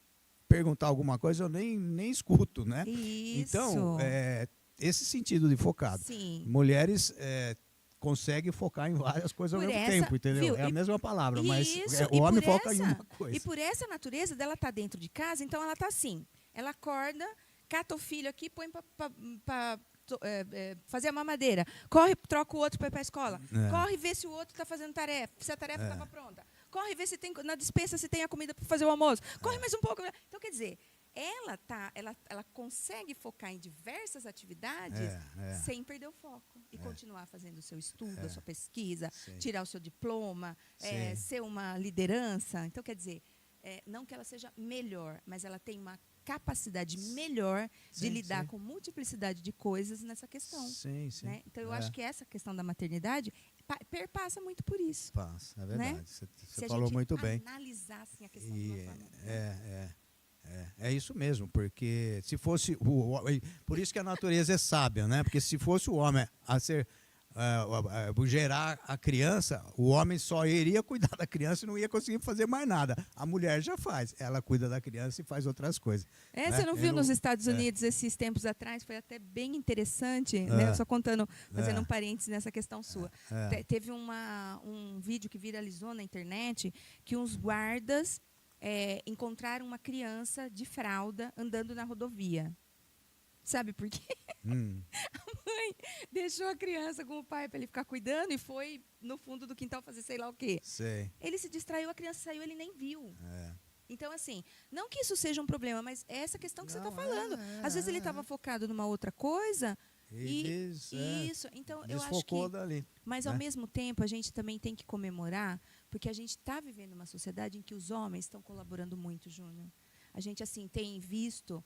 A: perguntar alguma coisa, eu nem escuto, né?
B: Isso.
A: Então, esse sentido de focado.
B: Sim.
A: Mulheres conseguem focar em várias coisas ao mesmo tempo, entendeu?
B: Viu?
A: É a mesma palavra, mas
B: o
A: homem foca em uma coisa.
B: E por essa natureza dela estar dentro de casa, então ela está assim. Ela acorda, cata o filho aqui, põe para fazer a mamadeira. Corre, troca o outro para ir para a escola. Corre, vê se o outro está fazendo tarefa, se a tarefa estava pronta. Corre, vê se tem na despensa se tem a comida para fazer o almoço. Corre mais um pouco. Então, quer dizer, ela consegue focar em diversas atividades sem perder o foco e continuar fazendo o seu estudo, a sua pesquisa, tirar o seu diploma, ser uma liderança. Então, quer dizer, não que ela seja melhor, mas ela tem uma capacidade melhor de lidar com multiplicidade de coisas nessa questão.
A: Sim.
B: Né? Então, eu acho que essa questão da maternidade perpassa muito por isso.
A: Passa, é verdade.
B: Né?
A: Você falou muito bem.
B: Analisar analisassem a questão de uma forma.
A: É isso mesmo, porque se fosse por isso que a natureza é sábia, né? Porque se fosse o homem a ser gerar a criança, o homem só iria cuidar da criança e não ia conseguir fazer mais nada. A mulher já faz, ela cuida da criança e faz outras coisas. Né?
B: Você não viu nos Estados Unidos esses tempos atrás? Foi até bem interessante, né? Só contando, fazendo um parênteses nessa questão sua. Teve um vídeo que viralizou na internet que uns guardas encontraram uma criança de fralda andando na rodovia. Sabe por quê? A mãe deixou a criança com o pai para ele ficar cuidando e foi no fundo do quintal fazer sei lá o quê.
A: Sei.
B: Ele se distraiu, a criança saiu, ele nem viu. Então, assim, não que isso seja um problema, mas é essa questão que você está falando. Às vezes ele estava focado numa outra coisa isso. Então, eu acho que...
A: dali,
B: mas, ao mesmo tempo, a gente também tem que comemorar, porque a gente está vivendo uma sociedade em que os homens estão colaborando muito, Júnior. A gente, assim, tem visto,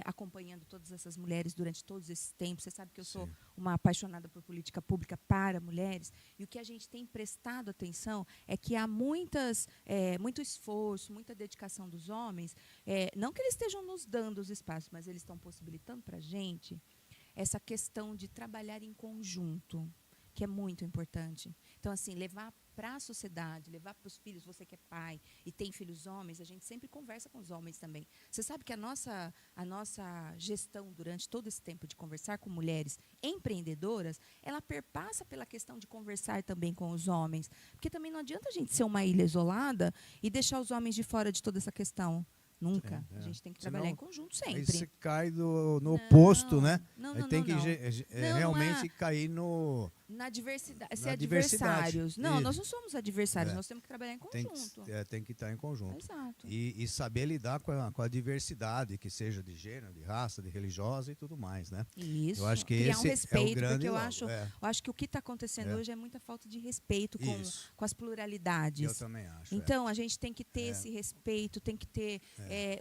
B: acompanhando todas essas mulheres durante todos esses tempos. Você sabe que eu sou uma apaixonada por política pública para mulheres. E o que a gente tem prestado atenção é que há muito esforço, muita dedicação dos homens. Não que eles estejam nos dando os espaços, mas eles estão possibilitando para a gente essa questão de trabalhar em conjunto, que é muito importante. Então, assim, levar para a sociedade, levar para os filhos, você que é pai e tem filhos homens, a gente sempre conversa com os homens também. Você sabe que a nossa gestão, durante todo esse tempo de conversar com mulheres empreendedoras, ela perpassa pela questão de conversar também com os homens. Porque também não adianta a gente ser uma ilha isolada e deixar os homens de fora de toda essa questão. Nunca. A gente tem que trabalhar em conjunto sempre.
A: Aí você cai no oposto, né?
B: Não,
A: tem que realmente cair
B: na diversidade. Ser adversários. Não, nós não somos adversários, nós temos que trabalhar em conjunto.
A: Tem que estar em conjunto.
B: Exato.
A: E saber lidar com a diversidade, que seja de gênero, de raça, de religiosa e tudo mais, né?
B: Isso.
A: Eu acho que
B: criar
A: esse
B: um respeito,
A: é o grande...
B: porque eu acho que o que está acontecendo hoje é muita falta de respeito com as pluralidades.
A: Eu também acho.
B: Então, a gente tem que ter esse respeito, tem que ter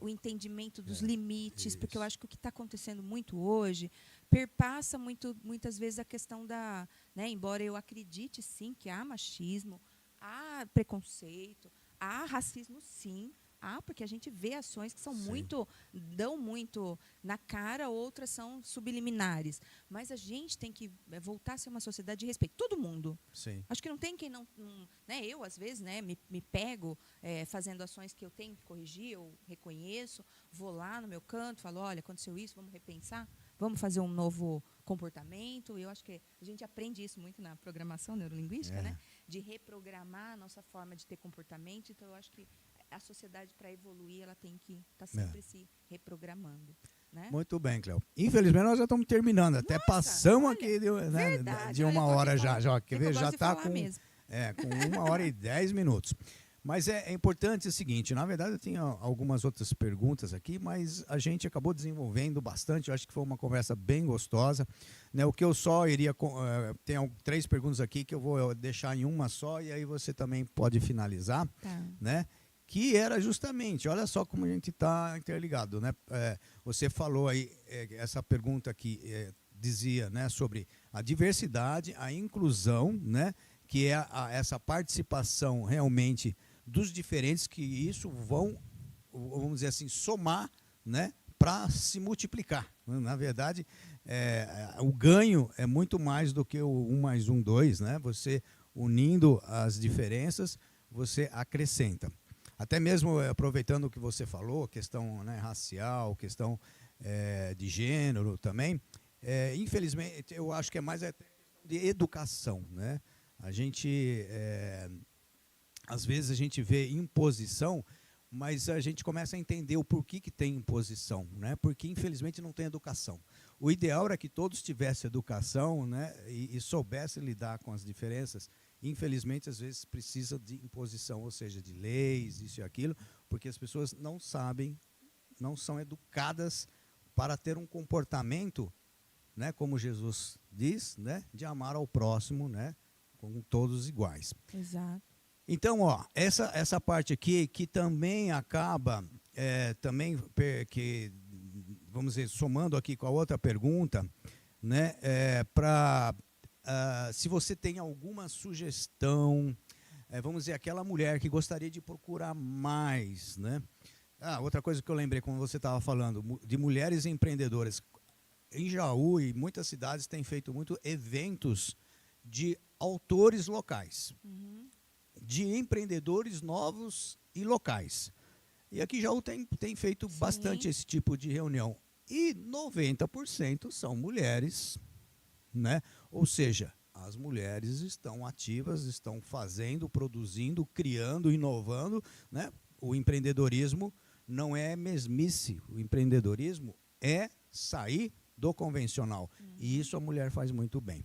B: o entendimento dos limites, porque eu acho que o que está acontecendo muito hoje perpassa muitas vezes a questão da... Né, embora eu acredite, sim, que há machismo, há preconceito, há racismo, sim. Porque a gente vê ações que são dão muito na cara, outras são subliminares. Mas a gente tem que voltar a ser uma sociedade de respeito. Todo mundo.
A: Sim.
B: Acho que não tem quem não né, eu, às vezes, né, me pego fazendo ações que eu tenho que corrigir, eu reconheço, vou lá no meu canto, falo, olha, aconteceu isso, vamos repensar, vamos fazer um novo comportamento. Eu acho que a gente aprende isso muito na programação neurolinguística, né? De reprogramar a nossa forma de ter comportamento. Então, eu acho que a sociedade, para evoluir, ela tem que estar sempre se reprogramando. Né?
A: Muito bem, Cléo. Infelizmente, nós já estamos terminando. Até passamos aqui de uma hora já. Quer ver? Já está com 1h10 minutos. Mas é importante o seguinte, na verdade eu tinha algumas outras perguntas aqui, mas a gente acabou desenvolvendo bastante, eu acho que foi uma conversa bem gostosa. Né? O que eu só iria... tem 3 perguntas aqui que eu vou deixar em uma só, e aí você também pode finalizar.
B: Tá.
A: Né? Que era justamente, olha só como a gente está interligado. Né? Você falou aí, essa pergunta aqui dizia, né, sobre a diversidade, a inclusão, né, que é essa participação realmente dos diferentes, que isso vamos dizer assim, somar, né, para se multiplicar. Na verdade, o ganho é muito mais do que o 1 mais 1, 2. Né? Você unindo as diferenças, você acrescenta. Até mesmo aproveitando o que você falou, questão, né, racial, questão de gênero também, infelizmente, eu acho que é mais de educação. Né? A gente... às vezes a gente vê imposição, mas a gente começa a entender o porquê que tem imposição, né? Porque infelizmente não tem educação. O ideal era que todos tivessem educação, né? e soubessem lidar com as diferenças. Infelizmente, às vezes precisa de imposição, ou seja, de leis, isso e aquilo, porque as pessoas não sabem, não são educadas para ter um comportamento, né? Como Jesus diz, né? De amar ao próximo, né? Com todos iguais.
B: Exato.
A: Então, essa parte aqui que também acaba, que, vamos dizer, somando aqui com a outra pergunta, né, se você tem alguma sugestão, vamos dizer, aquela mulher que gostaria de procurar mais, né? Outra coisa que eu lembrei, como você estava falando, de mulheres empreendedoras. Em Jaú e muitas cidades têm feito muito eventos de autores locais, de empreendedores novos e locais. E aqui Jaú tem feito bastante esse tipo de reunião. E 90% são mulheres, né? Ou seja, as mulheres estão ativas, estão fazendo, produzindo, criando, inovando, né? O empreendedorismo não é mesmice, o empreendedorismo é sair do convencional. E isso a mulher faz muito bem.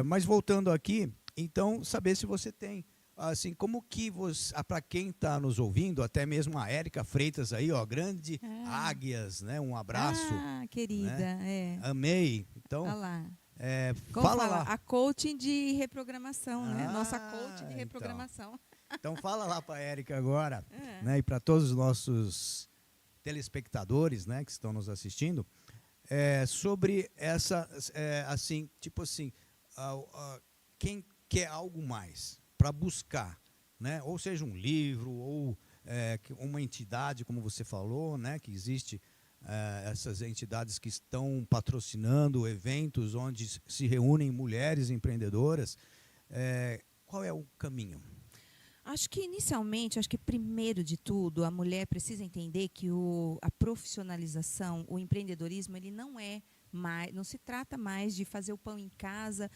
A: Mas voltando aqui, então, saber se você tem, assim, como que você, para quem está nos ouvindo, até mesmo a Érica Freitas aí, ó, grande Águias, né? Um abraço.
B: Querida,
A: né? Amei. Então,
B: olha lá.
A: fala lá.
B: A coaching de reprogramação, né? Nossa coaching de reprogramação.
A: Então fala lá para a Érica agora, né? E para todos os nossos telespectadores, né, que estão nos assistindo, sobre essa, assim, tipo assim, quem quer algo mais para buscar, né? Ou seja, um livro, ou uma entidade, como você falou, né? Que existe essas entidades que estão patrocinando eventos onde se reúnem mulheres empreendedoras. Qual é o caminho?
B: Acho que inicialmente, primeiro de tudo, a mulher precisa entender que a profissionalização, o empreendedorismo, ele não se trata mais de fazer o pão em casa,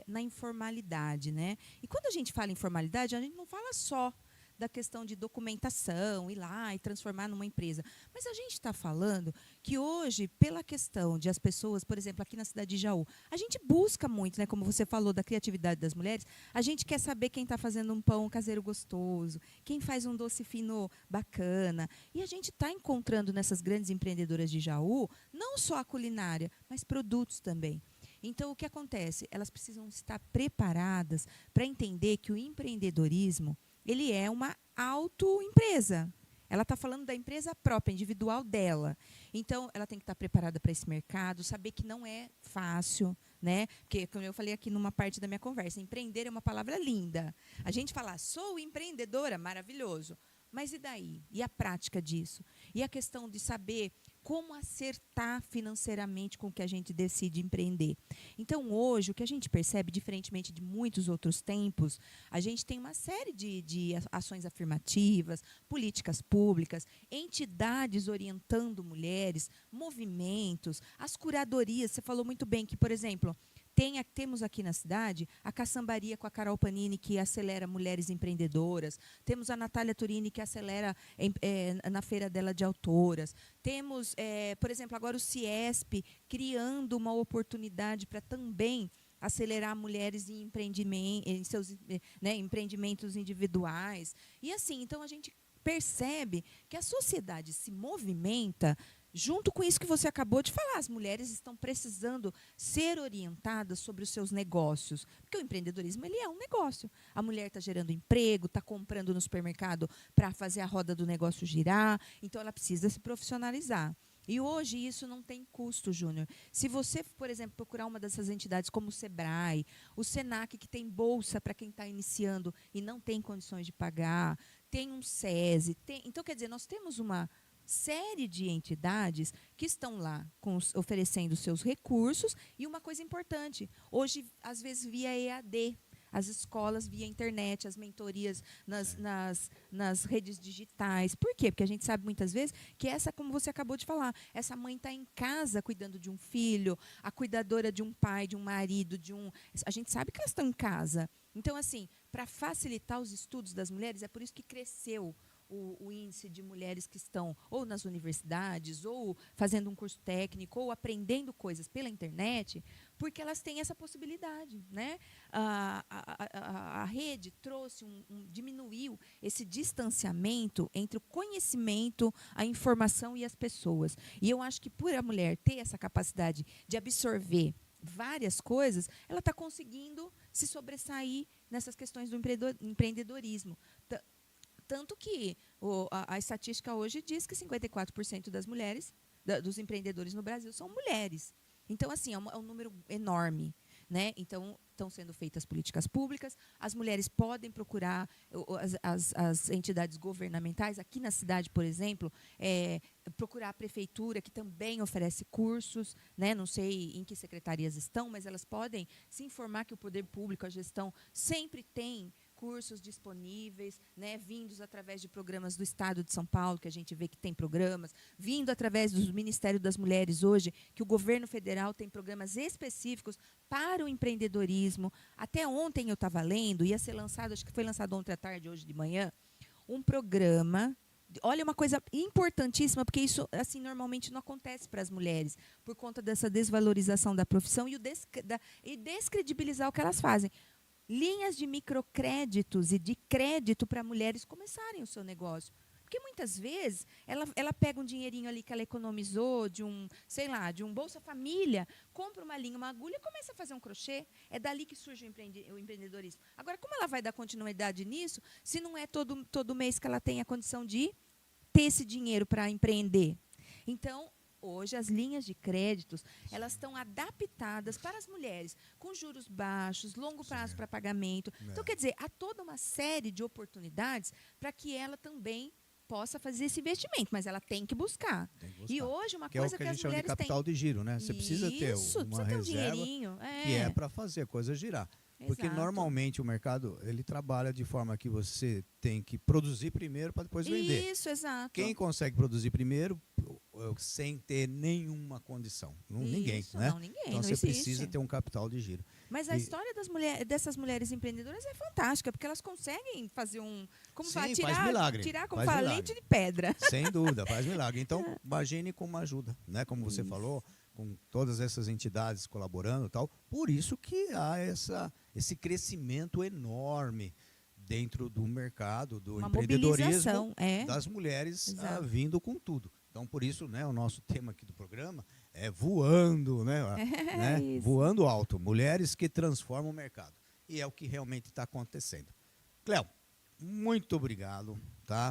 B: na informalidade, né? E quando a gente fala informalidade, a gente não fala só da questão de documentação, ir lá e transformar numa empresa. Mas a gente está falando que hoje, pela questão de as pessoas, por exemplo, aqui na cidade de Jaú, a gente busca muito, né, como você falou, da criatividade das mulheres, a gente quer saber quem está fazendo um pão caseiro gostoso, quem faz um doce fino bacana. E a gente está encontrando nessas grandes empreendedoras de Jaú, não só a culinária, mas produtos também. Então, o que acontece? Elas precisam estar preparadas para entender que o empreendedorismo ele é uma autoempresa. Ela está falando da empresa própria, individual dela. Então, ela tem que estar preparada para esse mercado, saber que não é fácil, né? Porque, como eu falei aqui numa parte da minha conversa, empreender é uma palavra linda. A gente fala, sou empreendedora, maravilhoso. Mas e daí? E a prática disso? E a questão de saber como acertar financeiramente com o que a gente decide empreender. Então, hoje, o que a gente percebe, diferentemente de muitos outros tempos, a gente tem uma série de ações afirmativas, políticas públicas, entidades orientando mulheres, movimentos, as curadorias. Você falou muito bem que, por exemplo, temos aqui na cidade a Caçambaria com a Carol Panini, que acelera mulheres empreendedoras. Temos a Natália Turini, que acelera na feira dela de autoras. Temos, por exemplo, agora o Ciesp, criando uma oportunidade para também acelerar mulheres em seus empreendimentos individuais. E assim, então a gente percebe que a sociedade se movimenta junto com isso que você acabou de falar. As mulheres estão precisando ser orientadas sobre os seus negócios, porque o empreendedorismo ele é um negócio. A mulher está gerando emprego, está comprando no supermercado para fazer a roda do negócio girar, então ela precisa se profissionalizar. E hoje isso não tem custo, Júnior. Se você, por exemplo, procurar uma dessas entidades como o Sebrae, o Senac, que tem bolsa para quem está iniciando e não tem condições de pagar, tem um SESI. Então, quer dizer, nós temos uma série de entidades que estão lá oferecendo seus recursos. E uma coisa importante, hoje, às vezes, via EAD, as escolas via internet, as mentorias nas redes digitais. Por quê? Porque a gente sabe muitas vezes que como você acabou de falar, essa mãe está em casa cuidando de um filho, a cuidadora de um pai, de um marido, a gente sabe que elas estão em casa. Então, assim, para facilitar os estudos das mulheres, é por isso que cresceu o índice de mulheres que estão ou nas universidades, ou fazendo um curso técnico, ou aprendendo coisas pela internet, porque elas têm essa possibilidade, né? A rede trouxe diminuiu esse distanciamento entre o conhecimento, a informação e as pessoas. E eu acho que por a mulher ter essa capacidade de absorver várias coisas, ela está conseguindo se sobressair nessas questões do empreendedorismo. Tanto que a estatística hoje diz que 54% das mulheres, dos empreendedores no Brasil, são mulheres. Então, assim, é um número enorme, né? Então, estão sendo feitas políticas públicas, as mulheres podem procurar as entidades governamentais, aqui na cidade, por exemplo, procurar a prefeitura, que também oferece cursos, né? Não sei em que secretarias estão, mas elas podem se informar que o poder público, a gestão, sempre tem cursos disponíveis, né, vindos através de programas do Estado de São Paulo, que a gente vê que tem programas, vindo através do Ministério das Mulheres hoje, que o governo federal tem programas específicos para o empreendedorismo. Até ontem eu estava lendo, ia ser lançado, acho que foi lançado ontem à tarde, hoje de manhã, um programa. Olha, uma coisa importantíssima, porque isso assim normalmente não acontece para as mulheres, por conta dessa desvalorização da profissão e descredibilizar o que elas fazem. Linhas de microcréditos e de crédito para mulheres começarem o seu negócio. Porque muitas vezes ela pega um dinheirinho ali que ela economizou de um, sei lá, de um Bolsa Família, compra uma linha, uma agulha e começa a fazer um crochê. É dali que surge o empreendedorismo. Agora, como ela vai dar continuidade nisso, se não é todo mês que ela tem a condição de ter esse dinheiro para empreender? Então, hoje, as linhas de créditos, elas estão adaptadas para as mulheres, com juros baixos, longo prazo para pagamento. Então, quer dizer, há toda uma série de oportunidades para que ela também possa fazer esse investimento, mas ela tem que buscar. E hoje, uma coisa que
A: a gente
B: as
A: chama de
B: mulheres têm...
A: capital de giro, né? Você precisa ter uma reserva
B: dinheirinho,
A: que é para fazer a coisa girar. Porque normalmente o mercado ele trabalha de forma que você tem que produzir primeiro para depois vender.
B: Isso, exato.
A: Quem consegue produzir primeiro sem ter nenhuma condição? Ninguém, né?
B: Não, ninguém,
A: então
B: não
A: você
B: existe.
A: precisa ter um capital de giro.
B: Mas a história dessas mulheres empreendedoras é fantástica, porque elas conseguem fazer
A: faz milagre.
B: Tirar como
A: faz
B: fala, leite de pedra.
A: Sem dúvida, faz milagre. Então, imagine como ajuda, né? Como você falou, com todas essas entidades colaborando e tal. Por isso que há esse crescimento enorme dentro do mercado, do empreendedorismo das mulheres vindo com tudo. Então, por isso, né, o nosso tema aqui do programa é voando, né? Voando alto. Mulheres que transformam o mercado. E é o que realmente está acontecendo. Cléo, muito obrigado.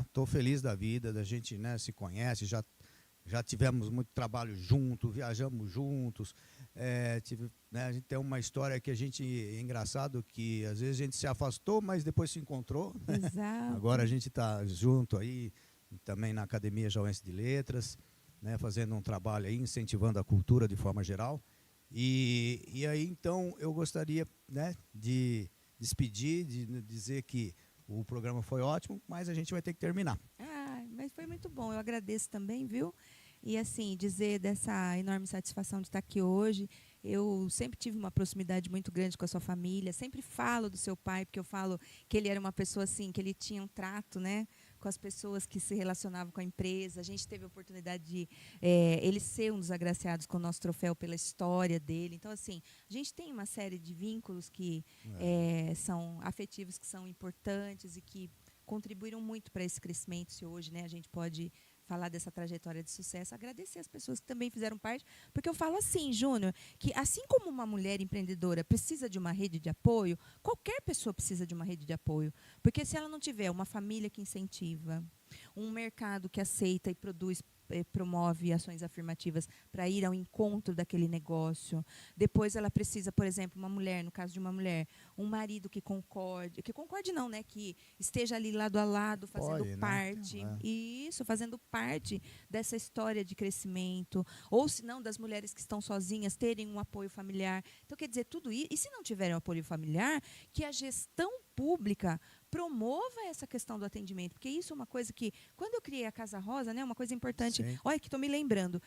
A: Estou feliz da vida, da gente, né, se conhece, já tivemos muito trabalho junto, viajamos juntos. A gente tem uma história que é engraçado, que às vezes a gente se afastou, mas depois se encontrou.
B: Exato.
A: Agora a gente está junto aí, também na Academia Jauense de Letras, né, fazendo um trabalho aí, incentivando a cultura de forma geral. E aí, então, eu gostaria, né, de despedir, de dizer que o programa foi ótimo, mas a gente vai ter que terminar.
B: Mas foi muito bom, eu agradeço também, viu? E assim, dizer dessa enorme satisfação de estar aqui hoje. Eu sempre tive uma proximidade muito grande com a sua família, sempre falo do seu pai, porque eu falo que ele era uma pessoa assim, que ele tinha um trato, né, com as pessoas que se relacionavam com a empresa. A gente teve a oportunidade de ele ser um dos agraciados com o nosso troféu pela história dele. Então, assim, a gente tem uma série de vínculos que são afetivos, que são importantes e que contribuíram muito para esse crescimento. Se hoje, né, a gente pode falar dessa trajetória de sucesso, agradecer as pessoas que também fizeram parte, porque eu falo assim, Júnior, que assim como uma mulher empreendedora precisa de uma rede de apoio, qualquer pessoa precisa de uma rede de apoio, porque se ela não tiver uma família que incentiva, um mercado que aceita e produz, promove ações afirmativas para ir ao encontro daquele negócio. Depois ela precisa, por exemplo, uma mulher, no caso de uma mulher, um marido que concorde não, né, que esteja ali lado a lado, fazendo parte, isso, fazendo parte dessa história de crescimento, ou se não, das mulheres que estão sozinhas, terem um apoio familiar. Então, quer dizer, tudo isso, e se não tiverem um apoio familiar, que a gestão pública promova essa questão do atendimento, porque isso é uma coisa que, quando eu criei a Casa Rosa, né, uma coisa importante, olha que estou me lembrando,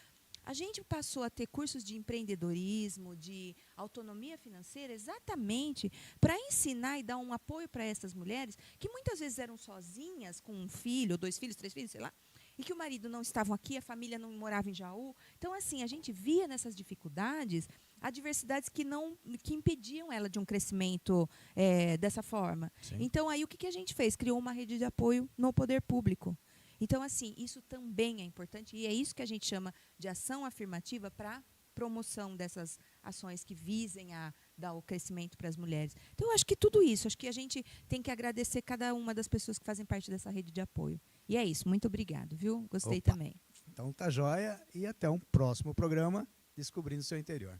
B: a gente passou a ter cursos de empreendedorismo, de autonomia financeira, exatamente para ensinar e dar um apoio para essas mulheres que muitas vezes eram sozinhas, com um filho, 2 filhos, 3 filhos, sei lá, e que o marido não estava aqui, a família não morava em Jaú. Então, assim, a gente via nessas dificuldades adversidades que impediam ela de um crescimento dessa forma. Sim. Então, aí o que a gente fez? Criou uma rede de apoio no poder público. Então, assim, isso também é importante e é isso que a gente chama de ação afirmativa para promoção dessas ações que visem a dar o crescimento para as mulheres. Então, eu acho que tudo isso, acho que a gente tem que agradecer cada uma das pessoas que fazem parte dessa rede de apoio. E é isso, muito obrigado, viu? Gostei também.
A: Então tá joia e até um próximo programa Descobrindo Seu Interior.